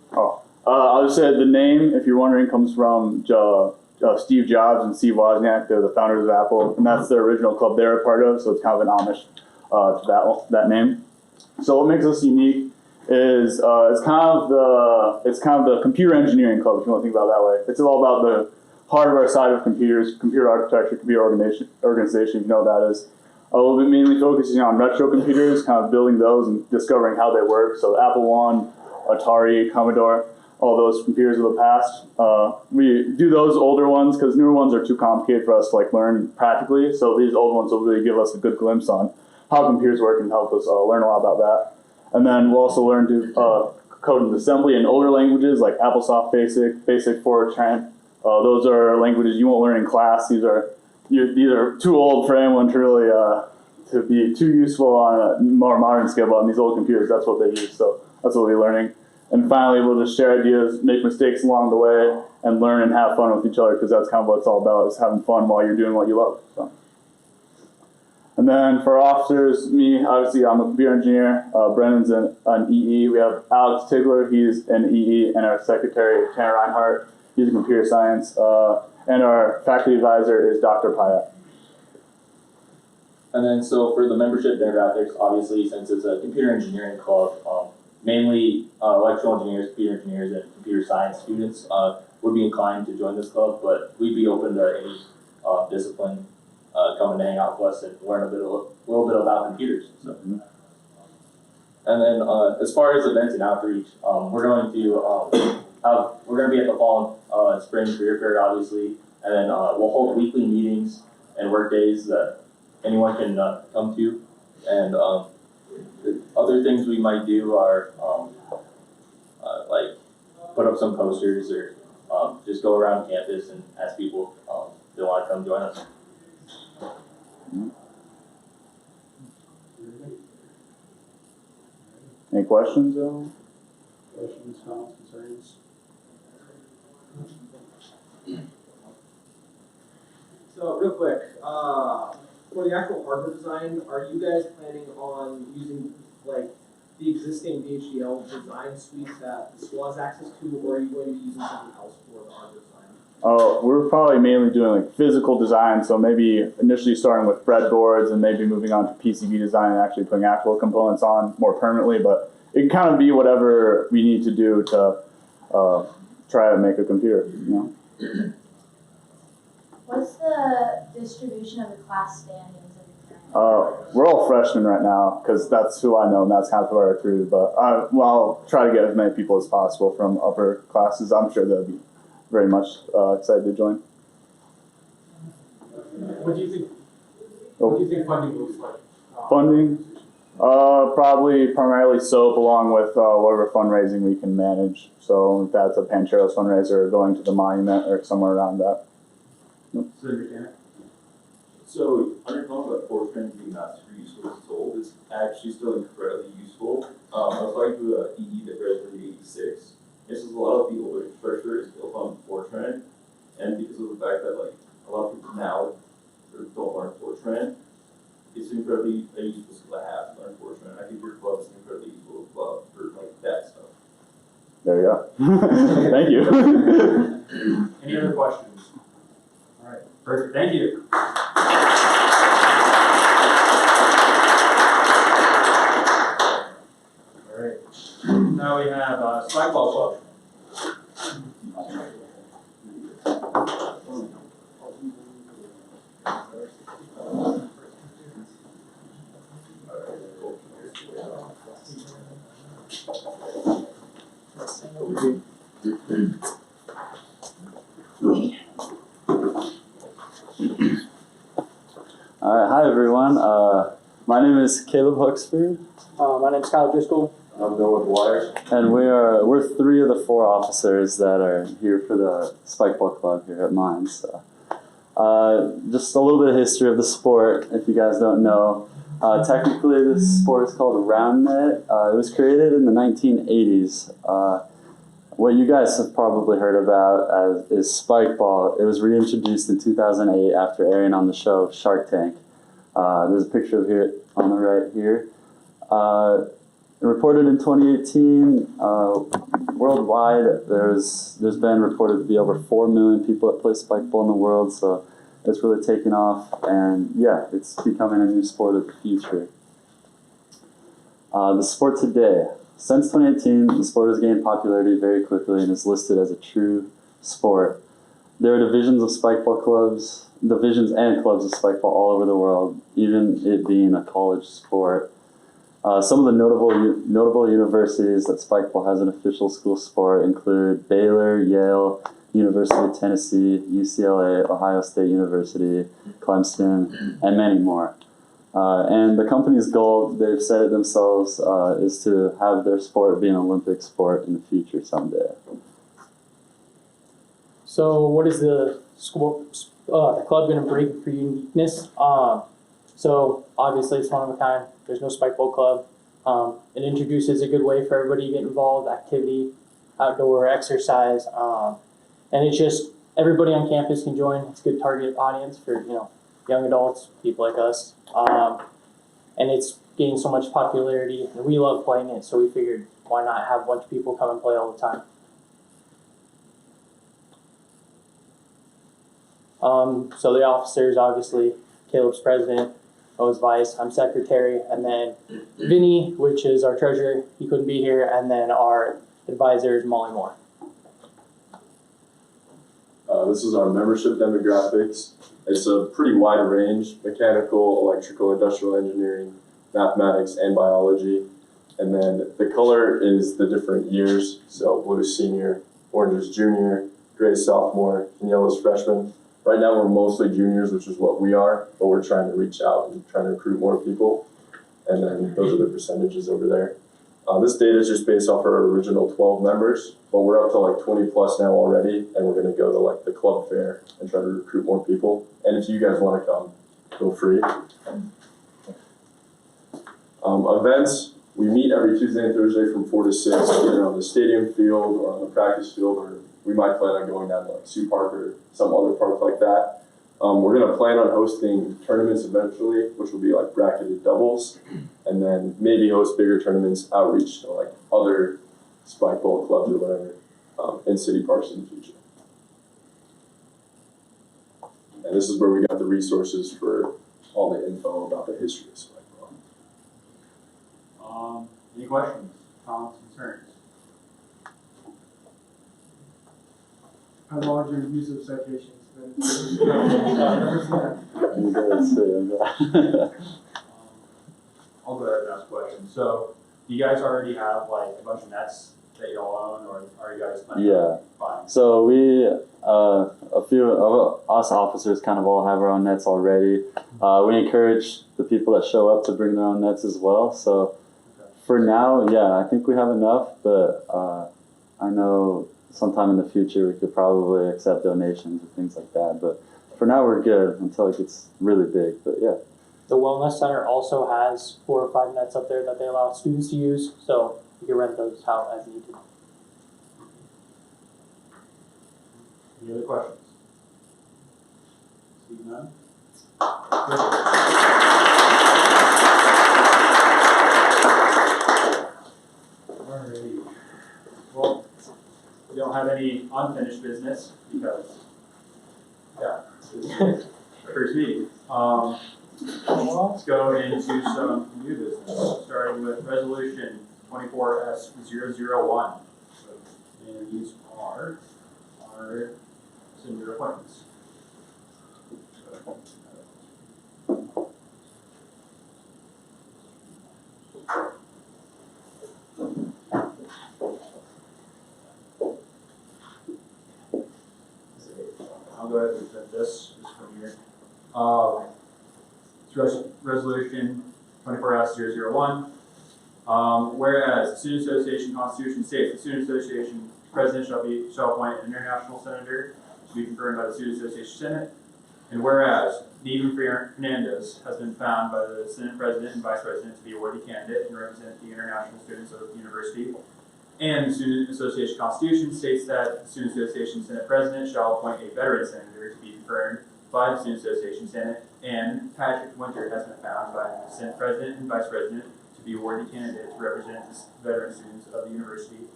I'll just say the name, if you're wondering, comes from Steve Jobs and Steve Wozniak. They're the founders of Apple, and that's the original club they're a part of, so it's kind of an homage to that name. So what makes us unique is it's kind of the computer engineering club, if you want to think about it that way. It's all about the hardware side of computers, computer architecture, computer organization, if you know what that is. We'll be mainly focusing on retro computers, kind of building those and discovering how they work. So Apple I, Atari, Commodore, all those computers of the past. We do those older ones because newer ones are too complicated for us to learn practically. So these old ones will really give us a good glimpse on how computers work and help us learn a lot about that. And then we'll also learn to code and assembly in older languages like AppleSoft Basic, Basic Fortran. Those are languages you won't learn in class. These are too old for anyone to really to be too useful on a more modern scale. But on these old computers, that's what they use. So that's what we'll be learning. And finally, we'll just share ideas, make mistakes along the way, and learn and have fun with each other, because that's kind of what it's all about, is having fun while you're doing what you love. So. And then for officers, me, obviously I'm a computer engineer. Brennan's an EE. We have Alex Tigler, he's an EE, and our secretary, Tanner Reinhardt, he's in computer science. And our faculty advisor is Dr. Pyatt. And then, so for the membership demographics, obviously, since it's a computer engineering club, mainly electrical engineers, computer engineers, and computer science students would be inclined to join this club, but we'd be open to any discipline coming to hang out with us and learn a little bit about computers. So. And then, as far as events and outreach, we're going to be at the fall and spring career fair, obviously, and then we'll hold weekly meetings and work days that anyone can come to. And the other things we might do are like put up some posters or just go around campus and ask people if they want to come join us. Any questions, though? Questions, comments, concerns? So real quick, for the actual hardware design, are you guys planning on using like the existing VHDL design suite that the school has access to, or are you going to be using something else for the hardware design? We're probably mainly doing like physical design, so maybe initially starting with breadboards and maybe moving on to PCB design and actually putting actual components on more permanently, but it can kind of be whatever we need to do to try to make a computer, you know? What's the distribution of the class standings of your current? We're all freshmen right now because that's who I know and that's kind of who I recruited, but I'll try to get as many people as possible from upper classes. I'm sure they'll be very much excited to join. What do you think funding looks like? Funding? Probably primarily SOAP along with whatever fundraising we can manage. So if that's a Pancheros fundraiser or going to the monument or somewhere around that. So on your phone about Fortran being not super useful as told, it's actually still incredibly useful. I was talking to a EE that graduated 86. This is a lot of the older infrastructure is built on Fortran, and because of the fact that like a lot of people now sort of don't learn Fortran, it's incredibly a useful skill to have to learn Fortran. I think your club is an incredibly useful club for like that stuff. There you go. Thank you. Any other questions? All right, perfect. Thank you. All right. Now we have Spikeball Club. All right, hi everyone. My name is Caleb Huxford. My name is Kyle Driscoll. I'm Noah Dwyer. And we're three of the four officers that are here for the Spikeball Club here at Mines. So, just a little bit of history of the sport, if you guys don't know. Technically, this sport is called round net. It was created in the 1980s. What you guys have probably heard about is Spikeball. It was reintroduced in 2008 after airing on the show Shark Tank. There's a picture of it on the right here. Reported in 2018, worldwide, there's been reported to be over 4 million people that play Spikeball in the world, so it's really taken off, and yeah, it's becoming a new sport of the future. The sport today. Since 2018, the sport has gained popularity very quickly and is listed as a true sport. There are divisions of Spikeball clubs, divisions and clubs of Spikeball all over the world, even it being a college sport. Some of the notable universities that Spikeball has an official school sport include Baylor, Yale, University of Tennessee, UCLA, Ohio State University, Clemson, and many more. And the company's goal, they've said it themselves, is to have their sport be an Olympic sport in the future someday. So what is the club going to bring for uniqueness? So obviously it's one of a kind. There's no Spikeball club. It introduces a good way for everybody to get involved, activity, outdoor exercise, and it's just everybody on campus can join. It's a good target audience for young adults, people like us, and it's gained so much popularity. And we love playing it, so we figured why not have a bunch of people come and play all the time. So the officers, obviously, Caleb's president, I was vice, I'm secretary, and then Vinny, which is our treasurer, he couldn't be here, and then our advisor is Molly Moore. This is our membership demographics. It's a pretty wide range: mechanical, electrical, industrial engineering, mathematics, and biology. And then the color is the different years. So blue is senior, orange is junior, gray is sophomore, and yellow is freshman. Right now we're mostly juniors, which is what we are, but we're trying to reach out and trying to recruit more people. And then those are the percentages over there. This data is just based off our original 12 members, but we're up to like 20 plus now already, and we're gonna go to like the club fair and try to recruit more people. And if you guys wanna come, feel free. Events, we meet every Tuesday and Thursday from 4 to 6, either on the stadium field or on the practice field, or we might plan on going down to like Sioux Park or some other park like that. We're gonna plan on hosting tournaments eventually, which will be like bracketed doubles, and then maybe host bigger tournaments, outreach to like other spike ball clubs or whatever in city parks in the future. And this is where we got the resources for all the info about the history of spike ball. Any questions, comments, concerns? How large are your use of citations? I'll go ahead and ask questions. So, do you guys already have like a bunch of nets that you all own, or are you guys planning on buying? So we, a few of us officers kind of all have our own nets already. We encourage the people that show up to bring their own nets as well. So for now, yeah, I think we have enough, but I know sometime in the future we could probably accept donations and things like that. But for now we're good until it gets really big, but yeah. The Wellness Center also has 4 or 5 nets up there that they allow students to use, so you can rent those out as needed. Any other questions? See none? Alrighty. Well, we don't have any unfinished business because, yeah, this is the first meeting. Let's go into some new business, starting with resolution 24S001. And these are our senior appointments. I'll go ahead and present this from here. Resolution 24S001. Whereas the Student Association Constitution states the Student Association President shall appoint an international senator to be confirmed by the Student Association Senate. And whereas Neven Fernandez has been found by the Senate President and Vice President to be a worthy candidate and represent the international students of the university. And the Student Association Constitution states that the Student Association Senate President shall appoint a veteran senator to be confirmed by the Student Association Senate. And Patrick Winter has been found by the Senate President and Vice President to be a worthy candidate to represent the veteran students of the university.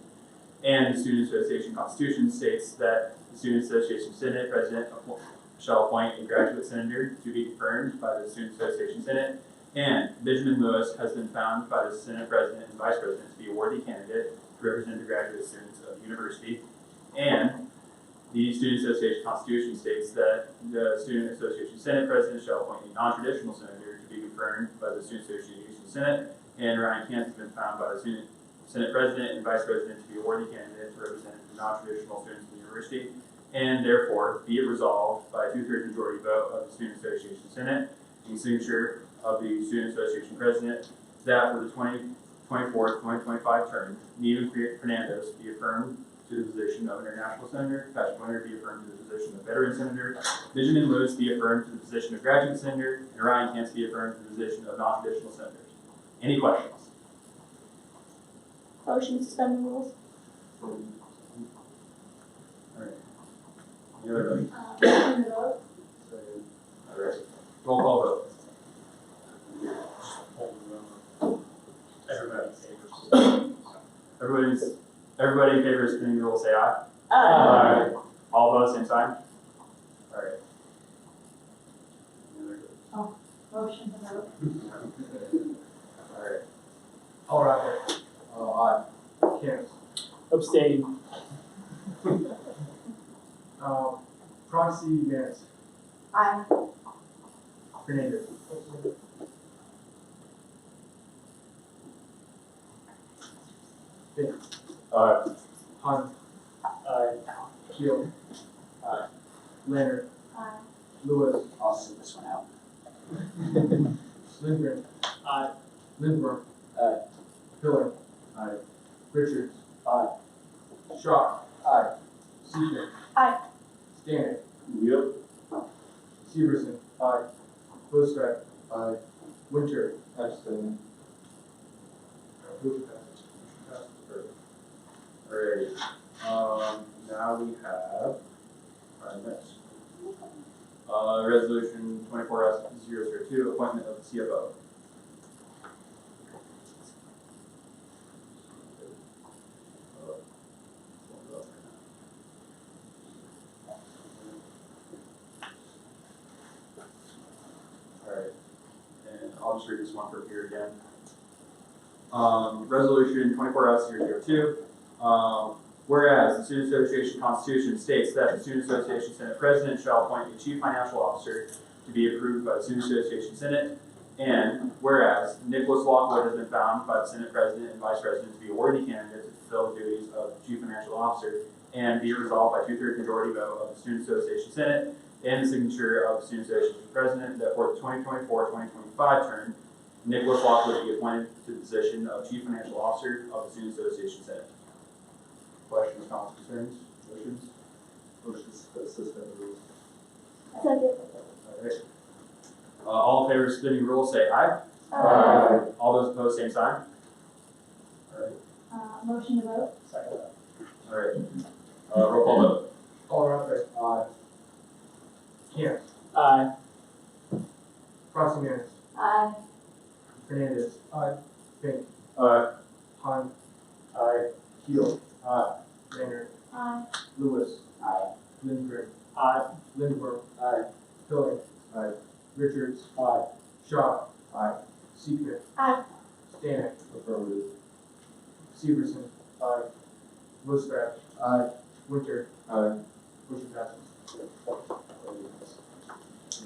And the Student Association Constitution states that the Student Association Senate President shall appoint a graduate senator to be confirmed by the Student Association Senate. And Benjamin Lewis has been found by the Senate President and Vice President to be a worthy candidate to represent the graduate students of the university. And the Student Association Constitution states that the Student Association Senate President shall appoint a non-traditional senator to be confirmed by the Student Association Senate. And Ryan Kent has been found by the Senate President and Vice President to be a worthy candidate to represent the non-traditional students of the university. And therefore, be it resolved by a 2/3 majority vote of the Student Association Senate and signature of the Student Association President that for the 2024-2025 term, Neven Fernandez be affirmed to the position of international senator, Patrick Winter be affirmed to the position of veteran senator, Benjamin Lewis be affirmed to the position of graduate senator, and Ryan Kent be affirmed to the position of non-traditional senators. Any questions? Motion to suspend the rules. Alright. Any other questions? Vote. Alright. Roll call vote. Everybody in favor of suspending the rules say aye. Aye. All opposed, same sign? Alright. Motion to vote. Alright. All right. Aye. Kent. Abstain. Proxy Manis. Aye. Fernandez. Fink. Aye. Hunt. Aye. Keel. Aye. Leonard. Aye. Lewis. I'll sit this one out. Lindgren. Aye. Lindbergh. Aye. Pillar. Aye. Richards. Aye. Shaw. Aye. Seaman. Aye. Stanek. Yep. Severson. Aye. Bostad. Aye. Winter. Abstain. Motion passes. Alright, now we have our next. Resolution 24S002, appointment of the CFO. Alright, and I'll just read this one from here again. Resolution 24S002. Whereas the Student Association Constitution states that the Student Association Senate President shall appoint a Chief Financial Officer to be approved by the Student Association Senate, and whereas Nicholas Lockwood has been found by the Senate President and Vice President to be a worthy candidate to fulfill the duties of Chief Financial Officer, and be resolved by 2/3 majority vote of the Student Association Senate and the signature of the Student Association President that for the 2024-2025 term, Nicholas Lockwood be appointed to the position of Chief Financial Officer of the Student Association Senate. Questions, comments, concerns, motions? Motion to suspend the rules. Second. Alright. All in favor of suspending rules say aye. Aye. All those opposed, same sign. Alright. Motion to vote. Second. Alright. Roll call vote. Colorado. Aye. Kent. Aye. Proxy Manis. Aye. Fernandez. Aye. Fink. Aye. Hunt. Aye. Keel. Aye. Leonard. Aye. Lewis. Aye. Lindgren. Aye. Lindbergh. Aye. Pillar. Aye. Richards. Aye. Shaw. Aye. Seaman. Aye. Stanek. Affirmative. Severson. Aye. Bostad. Aye. Winter. Aye. Motion passes.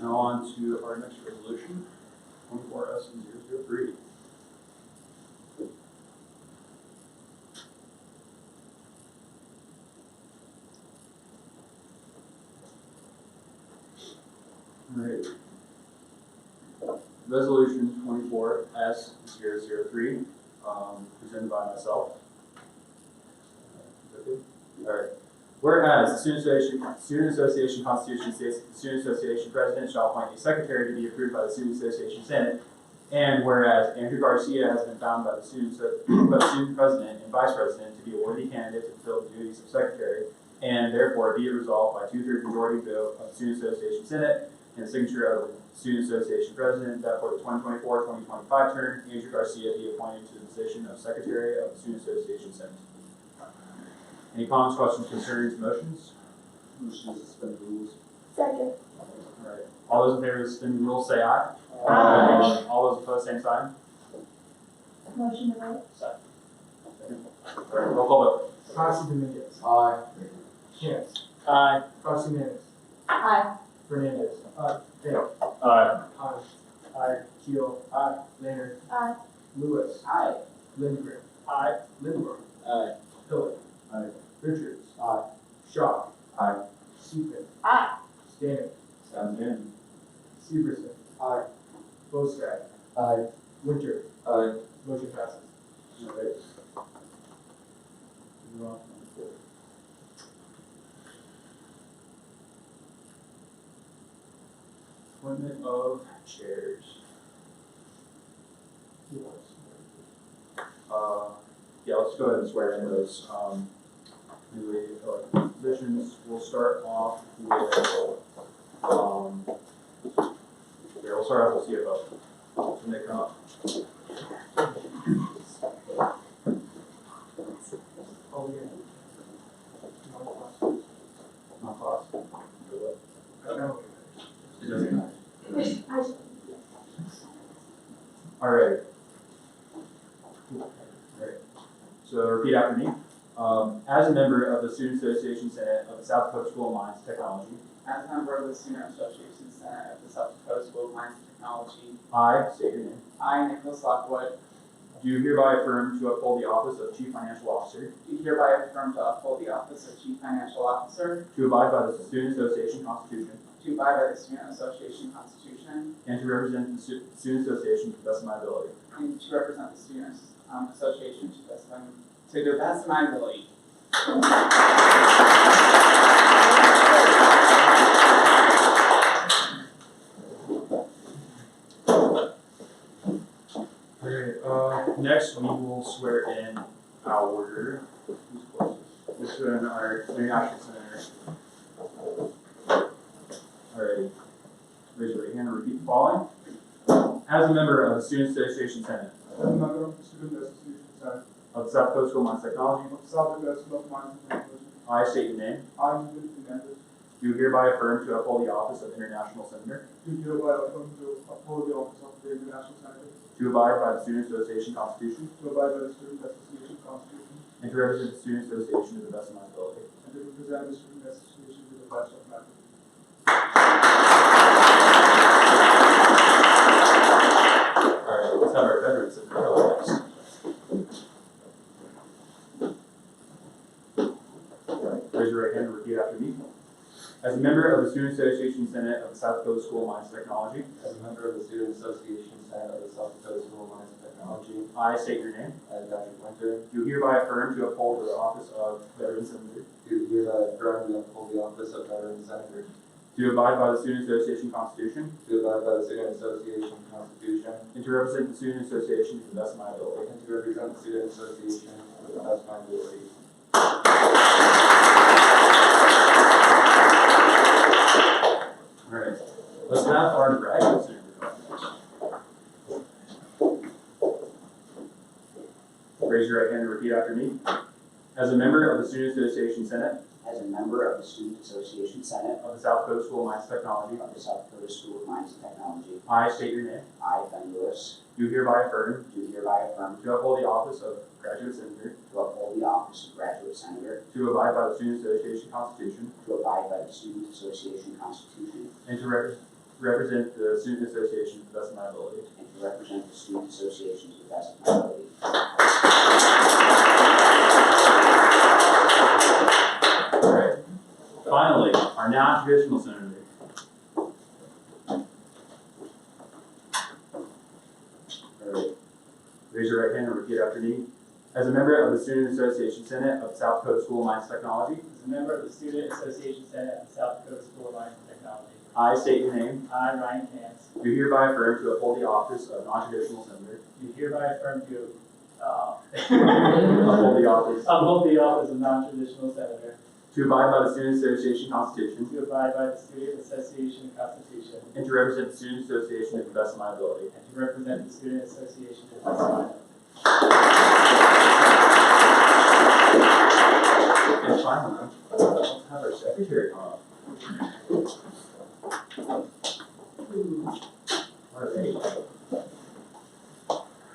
Now on to our next resolution, 24S003. Alright. Resolution 24S003, presented by myself. Alright. Whereas the Student Association Constitution states that the Student Association President shall appoint a secretary to be approved by the Student Association Senate, and whereas Andrew Garcia has been found by the Student President and Vice President to be a worthy candidate to fulfill the duties of secretary, and therefore be it resolved by 2/3 majority vote of the Student Association Senate and the signature of the Student Association President that for the 2024-2025 term, Andrew Garcia be appointed to the position of Secretary of the Student Association Senate. Any comments, questions, concerns, motions? Motion to suspend the rules. Second. Alright, all those in favor of suspending the rules say aye. Aye. All those opposed, same sign. Motion to vote. Second. Alright, roll call vote. Proxy Dominguez. Aye. Kent. Aye. Proxy Manis. Aye. Fernandez. Aye. Fink. Aye. Hunt. Aye. Keel. Aye. Leonard. Aye. Lewis. Aye. Lindgren. Aye. Lindbergh. Aye. Pillar. Aye. Richards. Aye. Shaw. Aye. Seaman. Aye. Stanek. Sounds good. Severson. Aye. Bostad. Aye. Winter. Aye. Motion passes. Alright. Move on. Appointment of chairs. Yeah, let's go ahead and swear in those, newly elected positions. We'll start off with, we'll start off with CFO. When they come up. Oh, yeah. Not possible. I don't know. It doesn't matter. I just. Student Association Senate of the South Dakota School of Mines and Technology, as a member of the Student Association Senate of the South Dakota School of Mines and Technology, I state your name. I, Nicholas Lockwood, Do hereby affirm to uphold the office of Chief Financial Officer, do hereby affirm to uphold the office of Chief Financial Officer, to abide by the Student Association Constitution, to abide by the Student Association Constitution, and to represent the Student Association to the best of my ability. and to represent the Student Association to the best of my ability. Okay, next we will swear in our, we'll swear in our international senator. Alrighty, raise your right hand and repeat the following. As a member of the Student Association Senate As a member of the Student Association Senate of the South Dakota School of Mines and Technology, of South Dakota School of Mines and Technology, I state your name, I, Eugene Fernandez, do hereby affirm to uphold the office of International Senator, do hereby affirm to uphold the office of the International Senator, to abide by the Student Association Constitution, to abide by the Student Association Constitution, and to represent the Student Association to the best of my ability. and to represent the Student Association to the best of my ability. Alright, let's have our veterans in the next. Raise your right hand and repeat after me. As a member of the Student Association Senate of the South Dakota School of Mines and Technology, As a member of the Student Association Senate of the South Dakota School of Mines and Technology, I state your name, I, Patrick Winter, do hereby affirm to uphold the office of Veteran Senator, do hereby affirm to uphold the office of Veteran Senator, to abide by the Student Association Constitution, to abide by the Student Association Constitution, and to represent the Student Association to the best of my ability. and to represent the Student Association to the best of my ability. Alright, let's have our graduate ceremony. Raise your right hand and repeat after me. As a member of the Student Association Senate As a member of the Student Association Senate of the South Dakota School of Mines and Technology, of the South Dakota School of Mines and Technology, I state your name, I, Ben Lewis, do hereby affirm do hereby affirm to uphold the office of Graduate Senator, to uphold the office of Graduate Senator, to abide by the Student Association Constitution, to abide by the Student Association Constitution, and to represent the Student Association to the best of my ability. and to represent the Student Association to the best of my ability. Alright, finally, our non-traditional senator. Alright, raise your right hand and repeat after me. As a member of the Student Association Senate of the South Dakota School of Mines and Technology, As a member of the Student Association Senate of the South Dakota School of Mines and Technology, I state your name, I, Ryan Cantz, do hereby affirm to uphold the office of non-traditional senator, do hereby affirm to uphold the office, uphold the office of non-traditional senator, to abide by the Student Association Constitution, to abide by the Student Association Constitution, and to represent the Student Association to the best of my ability. and to represent the Student Association to the best of my ability. And finally, let's have our secretary come up. Alright.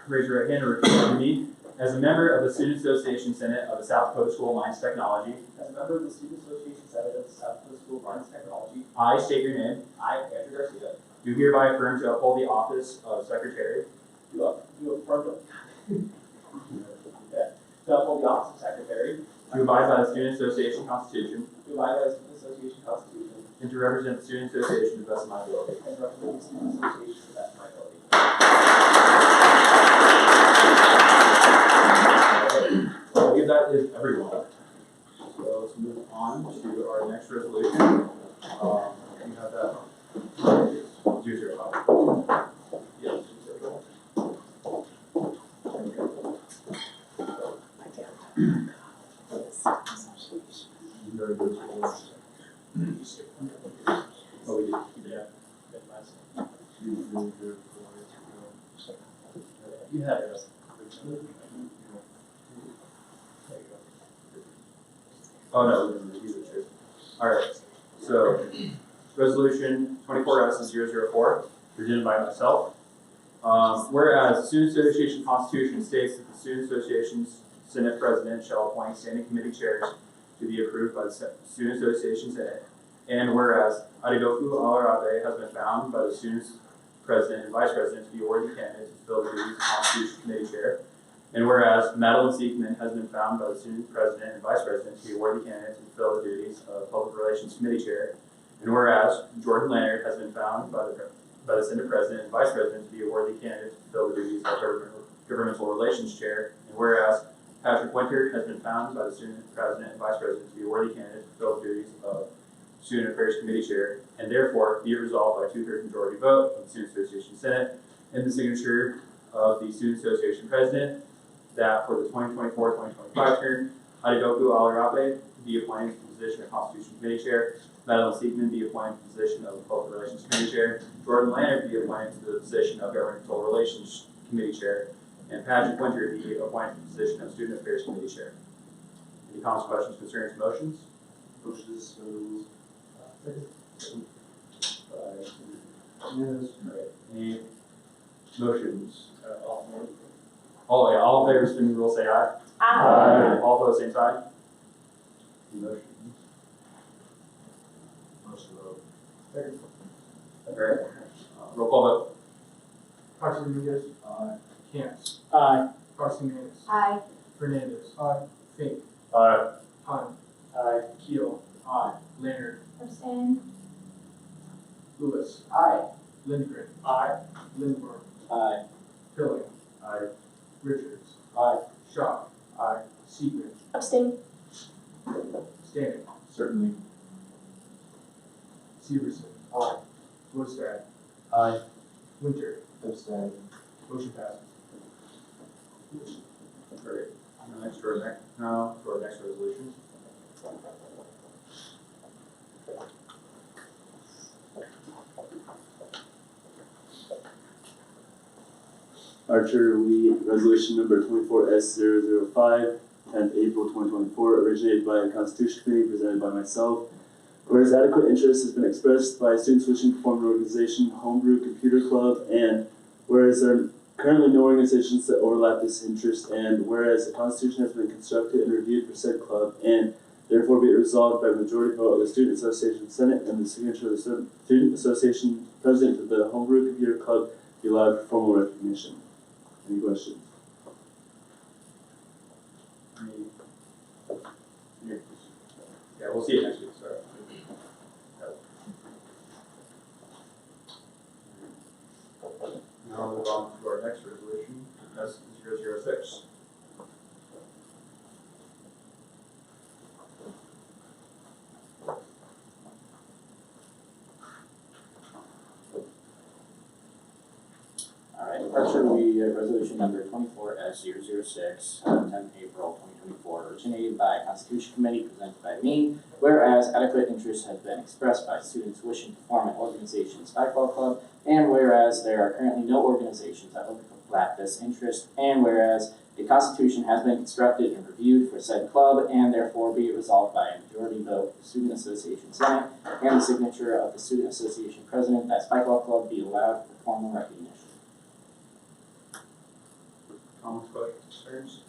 Raise your right hand and repeat after me. As a member of the Student Association Senate of the South Dakota School of Mines and Technology, As a member of the Student Association Senate of the South Dakota School of Mines and Technology, I state your name, I, Andrew Garcia, do hereby affirm to uphold the office of Secretary, do affirm to uphold the office of Secretary, to abide by the Student Association Constitution, to abide by the Student Association Constitution, and to represent the Student Association to the best of my ability. and to represent the Student Association to the best of my ability. I believe that is everyone. So let's move on to our next resolution. You have that. 205. Yes, 205. Oh, we did, yeah. You have it. Oh, no, these are true. Alright, so resolution 24S004, presented by myself. Whereas the Student Association Constitution states that the Student Association's Senate President shall appoint standing committee chairs to be approved by the Student Association Senate. And whereas Adegoku Alarabe has been found by the students' president and vice president to be a worthy candidate to fill the duties of Constitution Committee Chair. And whereas Madeline Siegman has been found by the student president and vice president to be a worthy candidate to fill the duties of Public Relations Committee Chair. And whereas Jordan Leonard has been found by the Senate president and vice president to be a worthy candidate to fill the duties of Governmental Relations Chair. And whereas Patrick Winter has been found by the student president and vice president to be a worthy candidate to fill the duties of Student Affairs Committee Chair, and therefore be it resolved by 2/3 majority vote of the Student Association Senate and the signature of the Student Association President that for the 2024-2025 term, Adegoku Alarabe be appointed to the position of Constitution Committee Chair, Madeline Siegman be appointed to the position of Public Relations Committee Chair, Jordan Leonard be appointed to the position of Governmental Relations Committee Chair, and Patrick Winter be appointed to the position of Student Affairs Committee Chair. Any comments, questions, concerns, motions? Motions, so Any motions? All in favor of suspending the rules say aye. Aye. All opposed, same sign. Motion. Motion vote. Great. Roll call vote. Carson Dominguez. Aye. Camps. Aye. Carson Manis. Aye. Fernandez. Aye. Fink. Aye. Hunt. Aye. Keel. Aye. Leonard. Abstain. Lewis. Aye. Lindgren. Aye. Lindbergh. Aye. Pilling. Aye. Richards. Aye. Shaw. Aye. Seaman. Abstain. Standing. Certainly. Severson. Aye. Wostad. Aye. Winter. Abstain. Motion passes. Great. Next to our next resolution. Archer, resolution number 24S005, 10th April 2024, originated by the Constitution Committee, presented by myself. Whereas adequate interest has been expressed by students wishing to form an organization, Homebrew Computer Club, and whereas there are currently no organizations that overlap this interest, and whereas the Constitution has been constructed and reviewed for said club, and therefore be it resolved by majority vote of the Student Association Senate and the signature of the Student Association President of the Homebrew Computer Club be allowed for formal recognition. Any questions? Yeah, we'll see you next week, sorry. Now we'll move on to our next resolution, S006. Alright, Archer, resolution number 24S006, 10th April 2024, originated by Constitution Committee, presented by me. Whereas adequate interest has been expressed by students wishing to form an organization, Spikeball Club, and whereas there are currently no organizations that overlap this interest, and whereas the Constitution has been constructed and reviewed for said club, and therefore be it resolved by a majority vote of the Student Association Senate and the signature of the Student Association President that Spikeball Club be allowed for formal recognition. Comments, questions, concerns?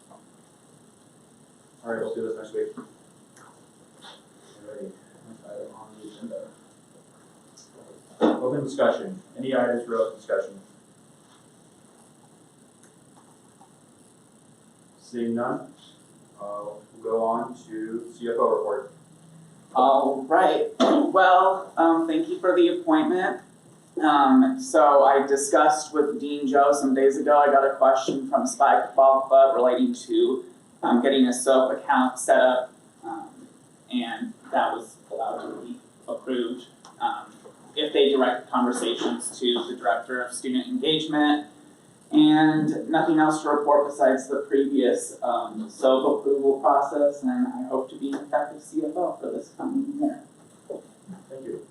All right, we'll do this next week. Alrighty, next item on the agenda. Open discussion. Any items for open discussion? Seeing none, we'll go on to CFO report. All right. Well, thank you for the appointment. So I discussed with Dean Joe some days ago. I got a question from Spikeball Club relating to getting a SOAP account set up, and that was allowed to be approved if they direct conversations to the Director of Student Engagement. And nothing else to report besides the previous SOAP approval process, and I hope to be an effective CFO for this coming year. Thank you.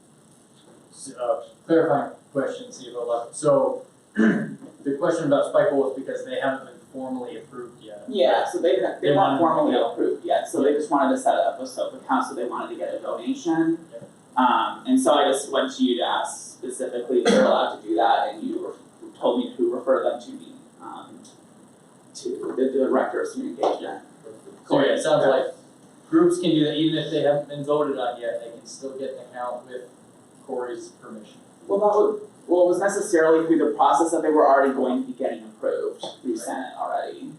Clarifying question, CFO Left. So the question about Spikeball is because they haven't been formally approved yet. Yeah, so they weren't formally approved yet, so they just wanted to set up a SOAP account, so they wanted to get a donation. And so I just went to you to ask specifically if they're allowed to do that, and you told me to refer them to me, to the Director of Student Engagement. So yeah, it sounds like groups can do that, even if they haven't been voted on yet, they can still get an account with Corey's permission. Well, it was necessarily through the process that they were already going to be getting approved through Senate already.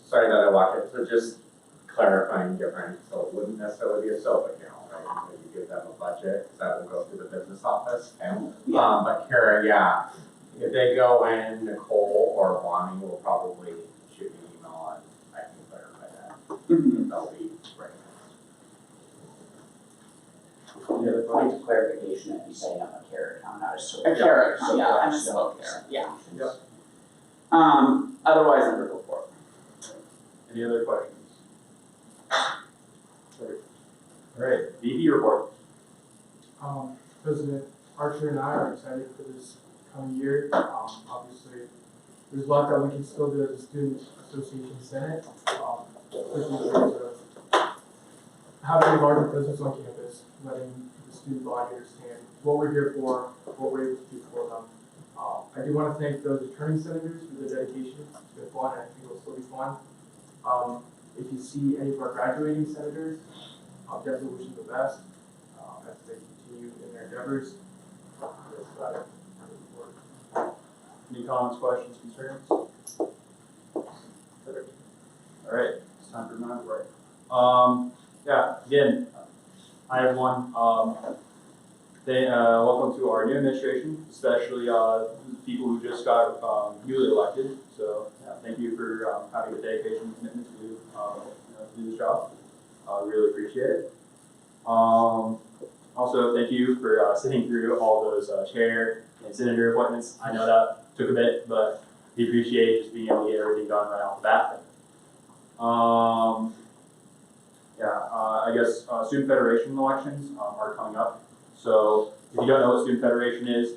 Sorry that I walked it, so just clarifying different, so it wouldn't necessarily be a SOAP account, right? So you give them a budget, that will go through the business office. And, but Kara, yeah, if they go in, Nicole or Bonnie will probably shoot me an email and I can clarify that. That'll be right. The point of clarification, if you setting up a CARE account, not a SOAP. A CARE account, So yeah, that's and a still SOAP CARE, yeah. Yep. Otherwise, under report. Any other questions? Alright, VP report. President Archer and I are excited for this coming year. Obviously, there's a lot that we can still do as a student association senate, especially in terms of having a larger presence on campus, letting the student body understand what we're here for, what we're able to do for them. I do want to thank those returning senators for their dedication. It's been fun, and I think it'll still be fun. If you see any of our graduating senators, definitely wish them the best as they continue in their endeavors. That's about it. Any comments, questions, concerns? Alright, it's time for my report. Yeah, again, hi everyone. Welcome to our new administration, especially people who just got newly elected. So yeah, thank you for having the dedication and commitment to do this job. Really appreciate it. Also, thank you for sitting through all those chair and senator appointments. I know that took a bit, but we appreciate just being able to get everything done right off the bat. I guess Student Federation elections are coming up. So if you don't know what Student Federation is,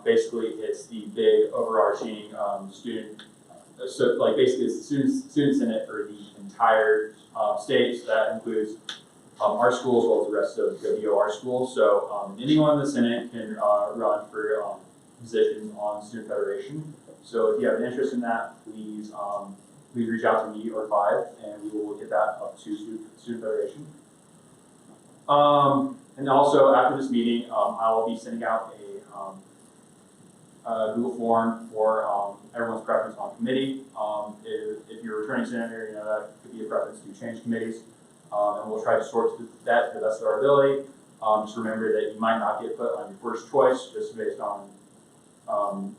basically it's the big overarching student, so like basically it's the student senate for the entire state. So that includes our school as well as the rest of the VOR schools. So anyone in the senate can run for positions on Student Federation. So if you have an interest in that, please reach out to me or Five, and we will get that up to Student Federation. And also after this meeting, I will be sending out a Google form for everyone's preference on committee. If you're a returning senator, you know that could be a preference to change committees, and we'll try to sort that to the best of our ability. Just remember that you might not get put on your first choice just based on some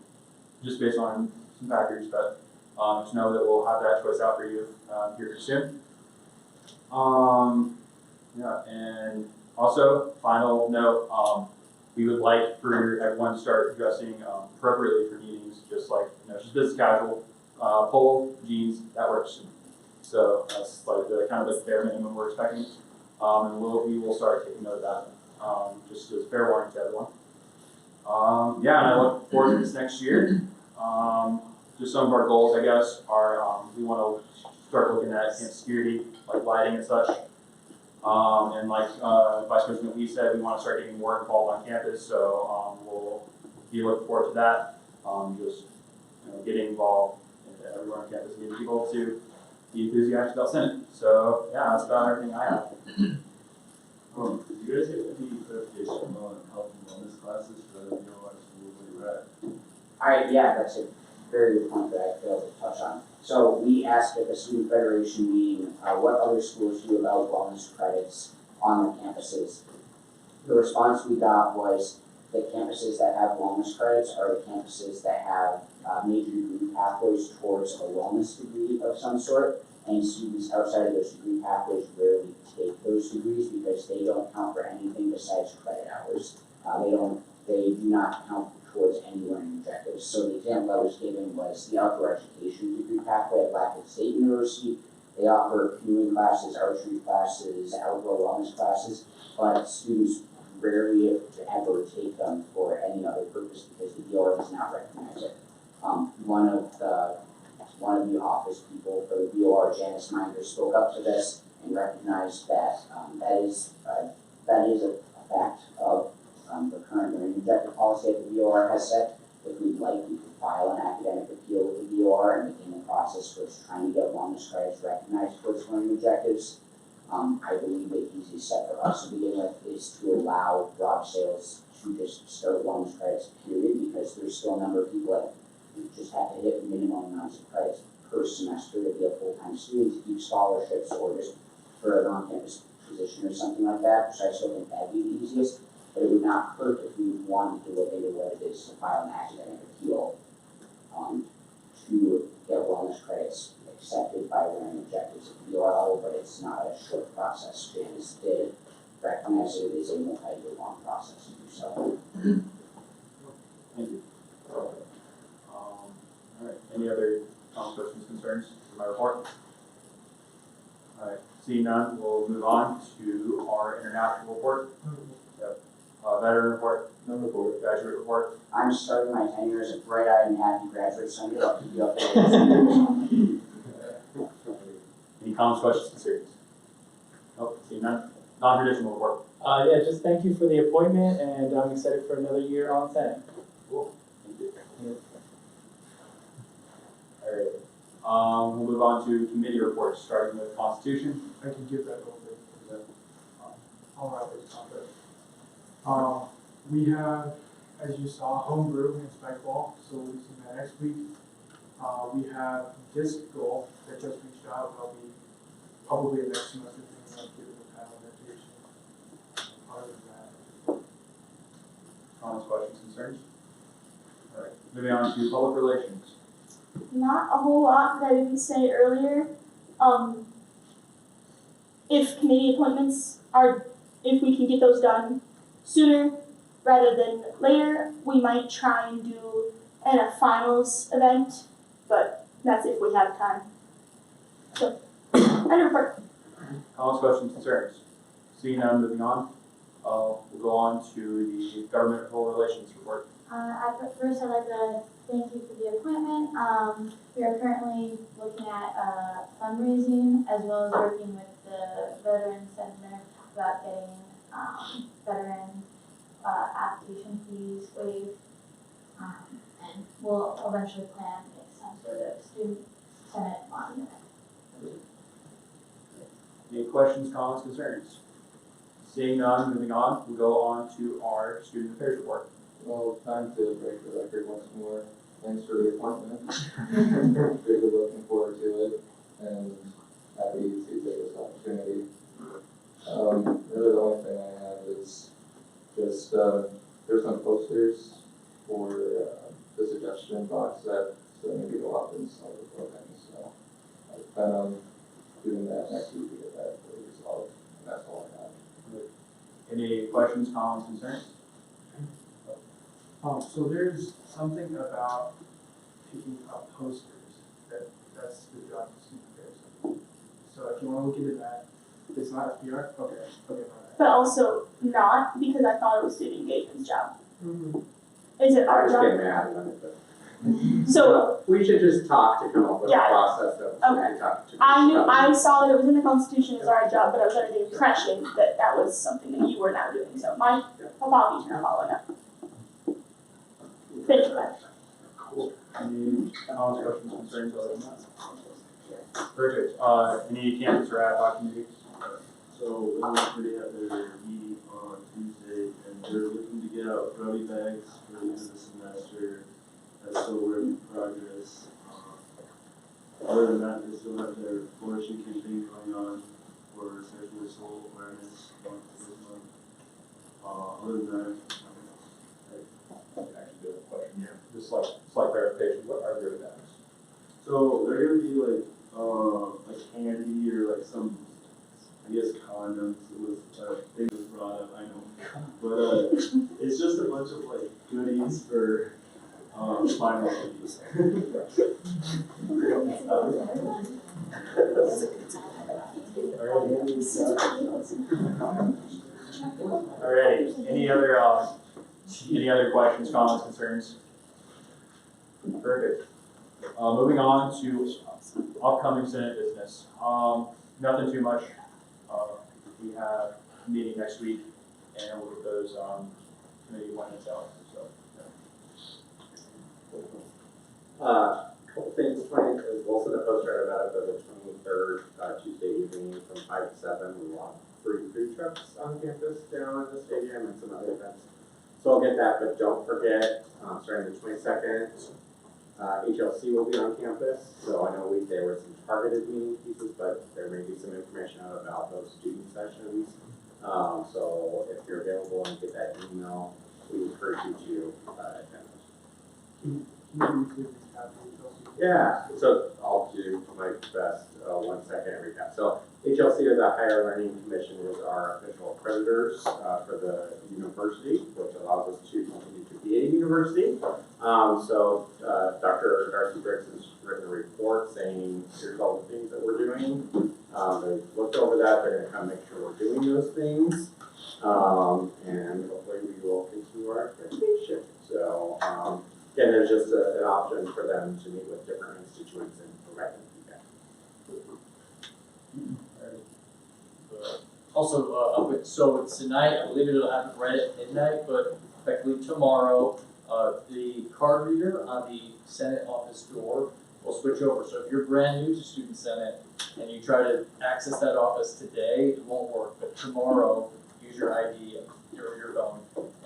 factors, but just know that we'll have that choice out for you here soon. And also, final note, we would like for everyone to start dressing appropriately for meetings, just like, just business casual, polo, jeans, that works. So that's like the kind of like bare minimum we're expecting. And we will start taking note of that, just as fair warning to everyone. And I look forward to this next year. Just some of our goals, I guess, are we want to start looking at campus security, like lighting and such. And like Vice President Lee said, we want to start getting more involved on campus, so we'll be looking forward to that. Just getting involved everywhere on campus, getting people to be enthusiastic about Senate. So yeah, that's about everything I have. Did you guys get any clarification on health and wellness classes for the VOR schools where you're at? Yeah, that's a very good point that I failed to touch on. So we asked at the Student Federation meeting what other schools do about wellness credits on their campuses. The response we got was the campuses that have wellness credits are the campuses that have major degree pathways towards a wellness degree of some sort, and students outside of those degree pathways rarely take those degrees because they don't count for anything besides credit hours. They do not count towards any learning objectives. So the example I was given was the outdoor education degree pathway at Blackwood State University. They offer canoeing classes, archery classes, outdoor wellness classes, but students rarely ever take them for any other purpose because the VOR does not recognize it. One of the office people for the VOR, Janice Minder, spoke up to this and recognized that that is a fact of the current learning objective policy that the VOR has set. If we'd like, we could file an academic appeal with the VOR and begin the process towards trying to get wellness credits recognized towards learning objectives. I believe the easiest step for us to begin with is to allow Rob Sales to just start wellness credits, period, because there's still a number of people that just have to hit minimum amounts of credits per semester to be a full-time student, to keep scholarships, or just for an on-campus position or something like that, so I still think that'd be the easiest, but it would not hurt if we wanted to look into what it is to file an academic appeal, to get wellness credits accepted by learning objectives at PLR level, but it's not a short process. Janice did recognize that it is a multi-year long process to do so. Thank you. All right, any other comments, questions, concerns for my report? All right, seeing none, we'll move on to our international report. Yep. Veteran report, no report, graduate report. I'm starting my tenure as a bright-eyed and happy graduate, so I'm gonna keep you updated. Any comments, questions, concerns? Nope, seeing none. Non-traditional report. Yeah, just thank you for the appointment, and I'm excited for another year on Senate. Cool. Thank you. All right. We'll move on to committee reports, starting with Constitution. I can give that real quick. I'll wrap this up. We have, as you saw, homebrew and spikeball, so we'll be seeing that next week. We have disc golf that just reached out. That'll be probably a next semester thing. I'll give it a panel invitation. Other than that. Comments, questions, concerns? All right. Moving on to public relations. Not a whole lot that I didn't say earlier. If committee appointments if we can get those done sooner rather than later, we might try and do a finals event, but that's if we have time. So, end of report. Comments, questions, concerns? Seeing none, moving on. We'll go on to the governmental relations report. First, I'd like to thank you for the appointment. We are currently looking at fundraising as well as working with the Veteran Center about getting veteran application fees waived. And we'll eventually plan some sort of student senate monument. Any questions, comments, concerns? Seeing none, moving on, we'll go on to our student affairs report. Well, time to break the record once more. Thanks for the appointment. Really looking forward to it and happy to take this opportunity. Really the only thing I have is just, there's some posters for the suggestion box that still need to go up and install the program, so I plan on doing that next week to get that fully resolved, and that's all I have. Any questions, comments, concerns? So there's something about picking up posters that's the job of student affairs. So if you want to look into that, if it's not FBR, okay, fine. But also not, because I thought it was student engagement's job. Is it our job? Get mad at it. So we should just talk to come up with a process that we talk to. I saw that it was in the Constitution as our job, but I was under the impression that that was something that you were now doing. So my apologies for following up. Thank you, guys. Cool. Any comments, questions, concerns other than that? Very good. Any campus or ad hoc committees? So, Wellness Committee had their meeting on Tuesday, and they're looking to get out rowdy bags for the end of the semester. That's still work in progress. Other than that, they still have their flourishing campaign going on for sexual assault awareness month this month. Other than that, I actually do have a question. Yeah. Just like slight clarification, what are rowdy bags? so they're gonna be like candy or like some, I guess, condoms. It was thing was brought up, I know, but it's just a bunch of like goodies for final use. Alrighty. Any other questions, comments, concerns? Perfect. Moving on to upcoming Senate business. Nothing too much. We have a meeting next week, and we'll get those committee appointments out. So, Couple things planned, because Wilson and Post started about it, but the 23rd, Tuesday evening from 5 to 7, we want free food trucks on campus down at the stadium and some other events. So I'll get that, but don't forget, starting the 22nd, HLC will be on campus. So I know there were some targeted meeting pieces, but there may be some information out about those student sessions. So if you're available and get that email, we encourage you to attend. Yeah, so I'll do my best 1 second recap. So HLC, or the Higher Learning Commission, is our official accreditors for the university, which allows us to continue to be a university. So Dr. Darcy Briggs has written a report saying, here's all the things that we're doing. They've looked over that, they're gonna come make sure we're doing those things. And hopefully we will continue our accreditation. So again, there's just an option for them to meet with different constituents and provide them feedback. Also, so tonight, I believe it'll happen right at midnight, but effectively tomorrow, the card reader on the Senate office door will switch over. So if you're brand new to Student Senate and you try to access that office today, it won't work. But tomorrow, use your ID or your phone,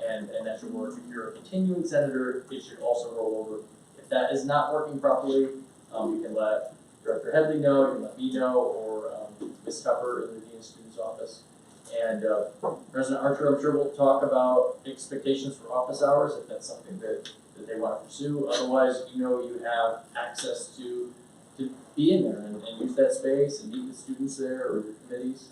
and that should work. If you're a continuing senator, it should also roll over. If that is not working properly, you can let Director Headley know, you can let me know, or Ms. Tupper in the Dean of Students office. And President Archer, I'm sure will talk about expectations for office hours, if that's something that they want to pursue. Otherwise, you have access to be in there and use that space and meet with students there or your committees.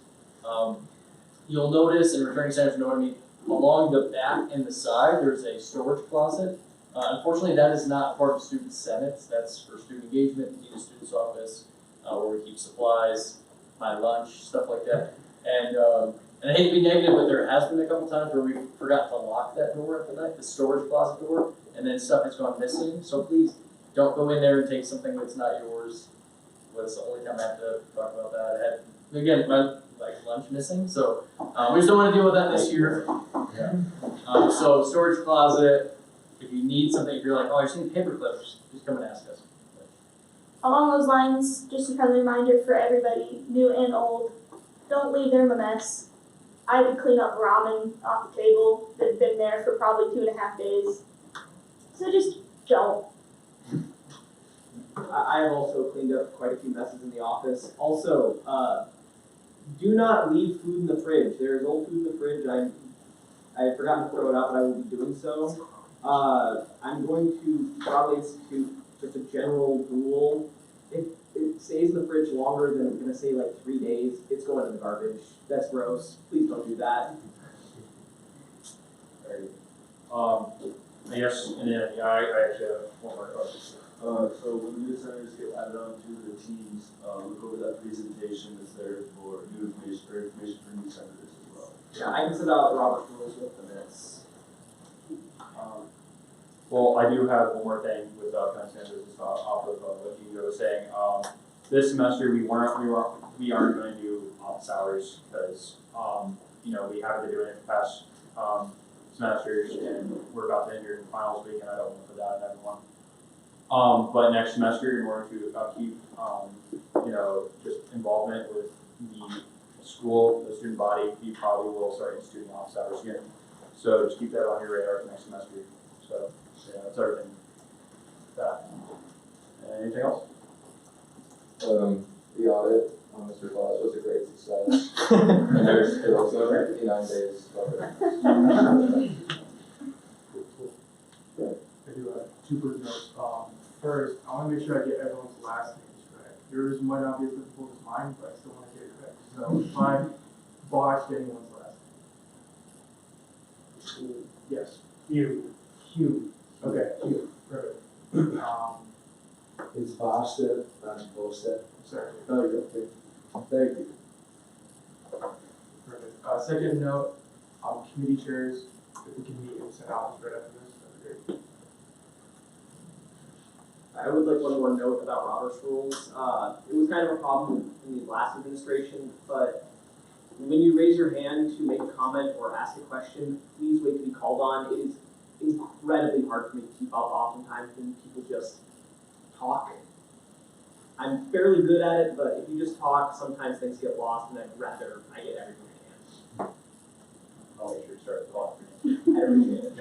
You'll notice, and returning senators know what I mean, along the back and the side, there's a storage closet. Unfortunately, that is not part of Student Senate. That's for student engagement, the Dean of Students office, where we keep supplies, my lunch, stuff like that. And I hate to be negative, but there has been a couple times where we forgot to lock that door at the night, the storage closet door, and then stuff has gone missing. So please don't go in there and take something that's not yours. Was the only time I have to talk about that. I had, again, my lunch missing, so we just don't want to deal with that this year. Yeah. So storage closet. If you need something, if you're like, oh, you're seeing paper clips, just come and ask us. Along those lines, just a friendly reminder for everybody, new and old, don't leave there in a mess. I had to clean up ramen off the table that had been there for probably 2.5 days. So just don't. I have also cleaned up quite a few messes in the office. Also, do not leave food in the fridge. There is old food in the fridge. I had forgotten to throw it out, but I will be doing so. I'm going to probably institute just a general rule. If it stays in the fridge longer than, I'm going to say, like 3 days, it's going in the garbage. That's gross. Please don't do that. I guess, and then, yeah, I actually have one more question. So when new senators get added on to the teams, look over that presentation that's there for new information, for new senators as well. Yeah, I can send out Robert's rules with the minutes. Well, I do have one more thing with kind of just off of what you were saying. This semester we aren't going to do office hours because we haven't been doing it the past semesters, and we're about to enter the finals week, and I don't want to put that on everyone. But next semester, in order to keep just involvement with the school, the student body, you probably will start instituting office hours again. So just keep that on your radar for next semester. So yeah, that's everything. Anything else? The audit on Mr. Claus was a great success. And there's still 59 days left. I do have 2 quick notes. First, I want to make sure I get everyone's last names correct. Yours might not be as difficult as mine, but I still want to get it correct. So if I botched anyone's last name. Yes, Hugh. Okay, Hugh. Perfect. It's Boston, not Boston. Sorry. Oh, you're okay. Thank you. Perfect. Second note, committee chairs, if we can meet in St. Albans right after this, that'd be great. I would like one more note about Robert's rules. It was kind of a problem in the last administration, but when you raise your hand to make a comment or ask a question, please wait to be called on. It is incredibly hard for me to keep up oftentimes when people just talk I'm fairly good at it, but if you just talk, sometimes things get lost, and I'd rather I get everything I can. I'll make sure to start the clock. I appreciate it.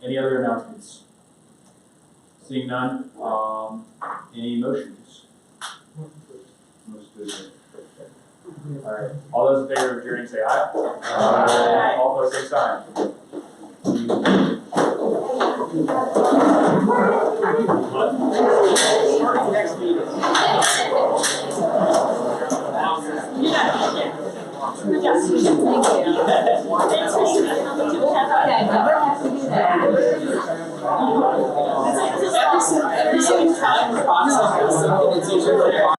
Any other announcements? Seeing none, any motions? Alright, all those in favor of adjourning say aye. Aye. All opposed, same sign. Next meeting. Yes. Thank you. Every time process, it's easier to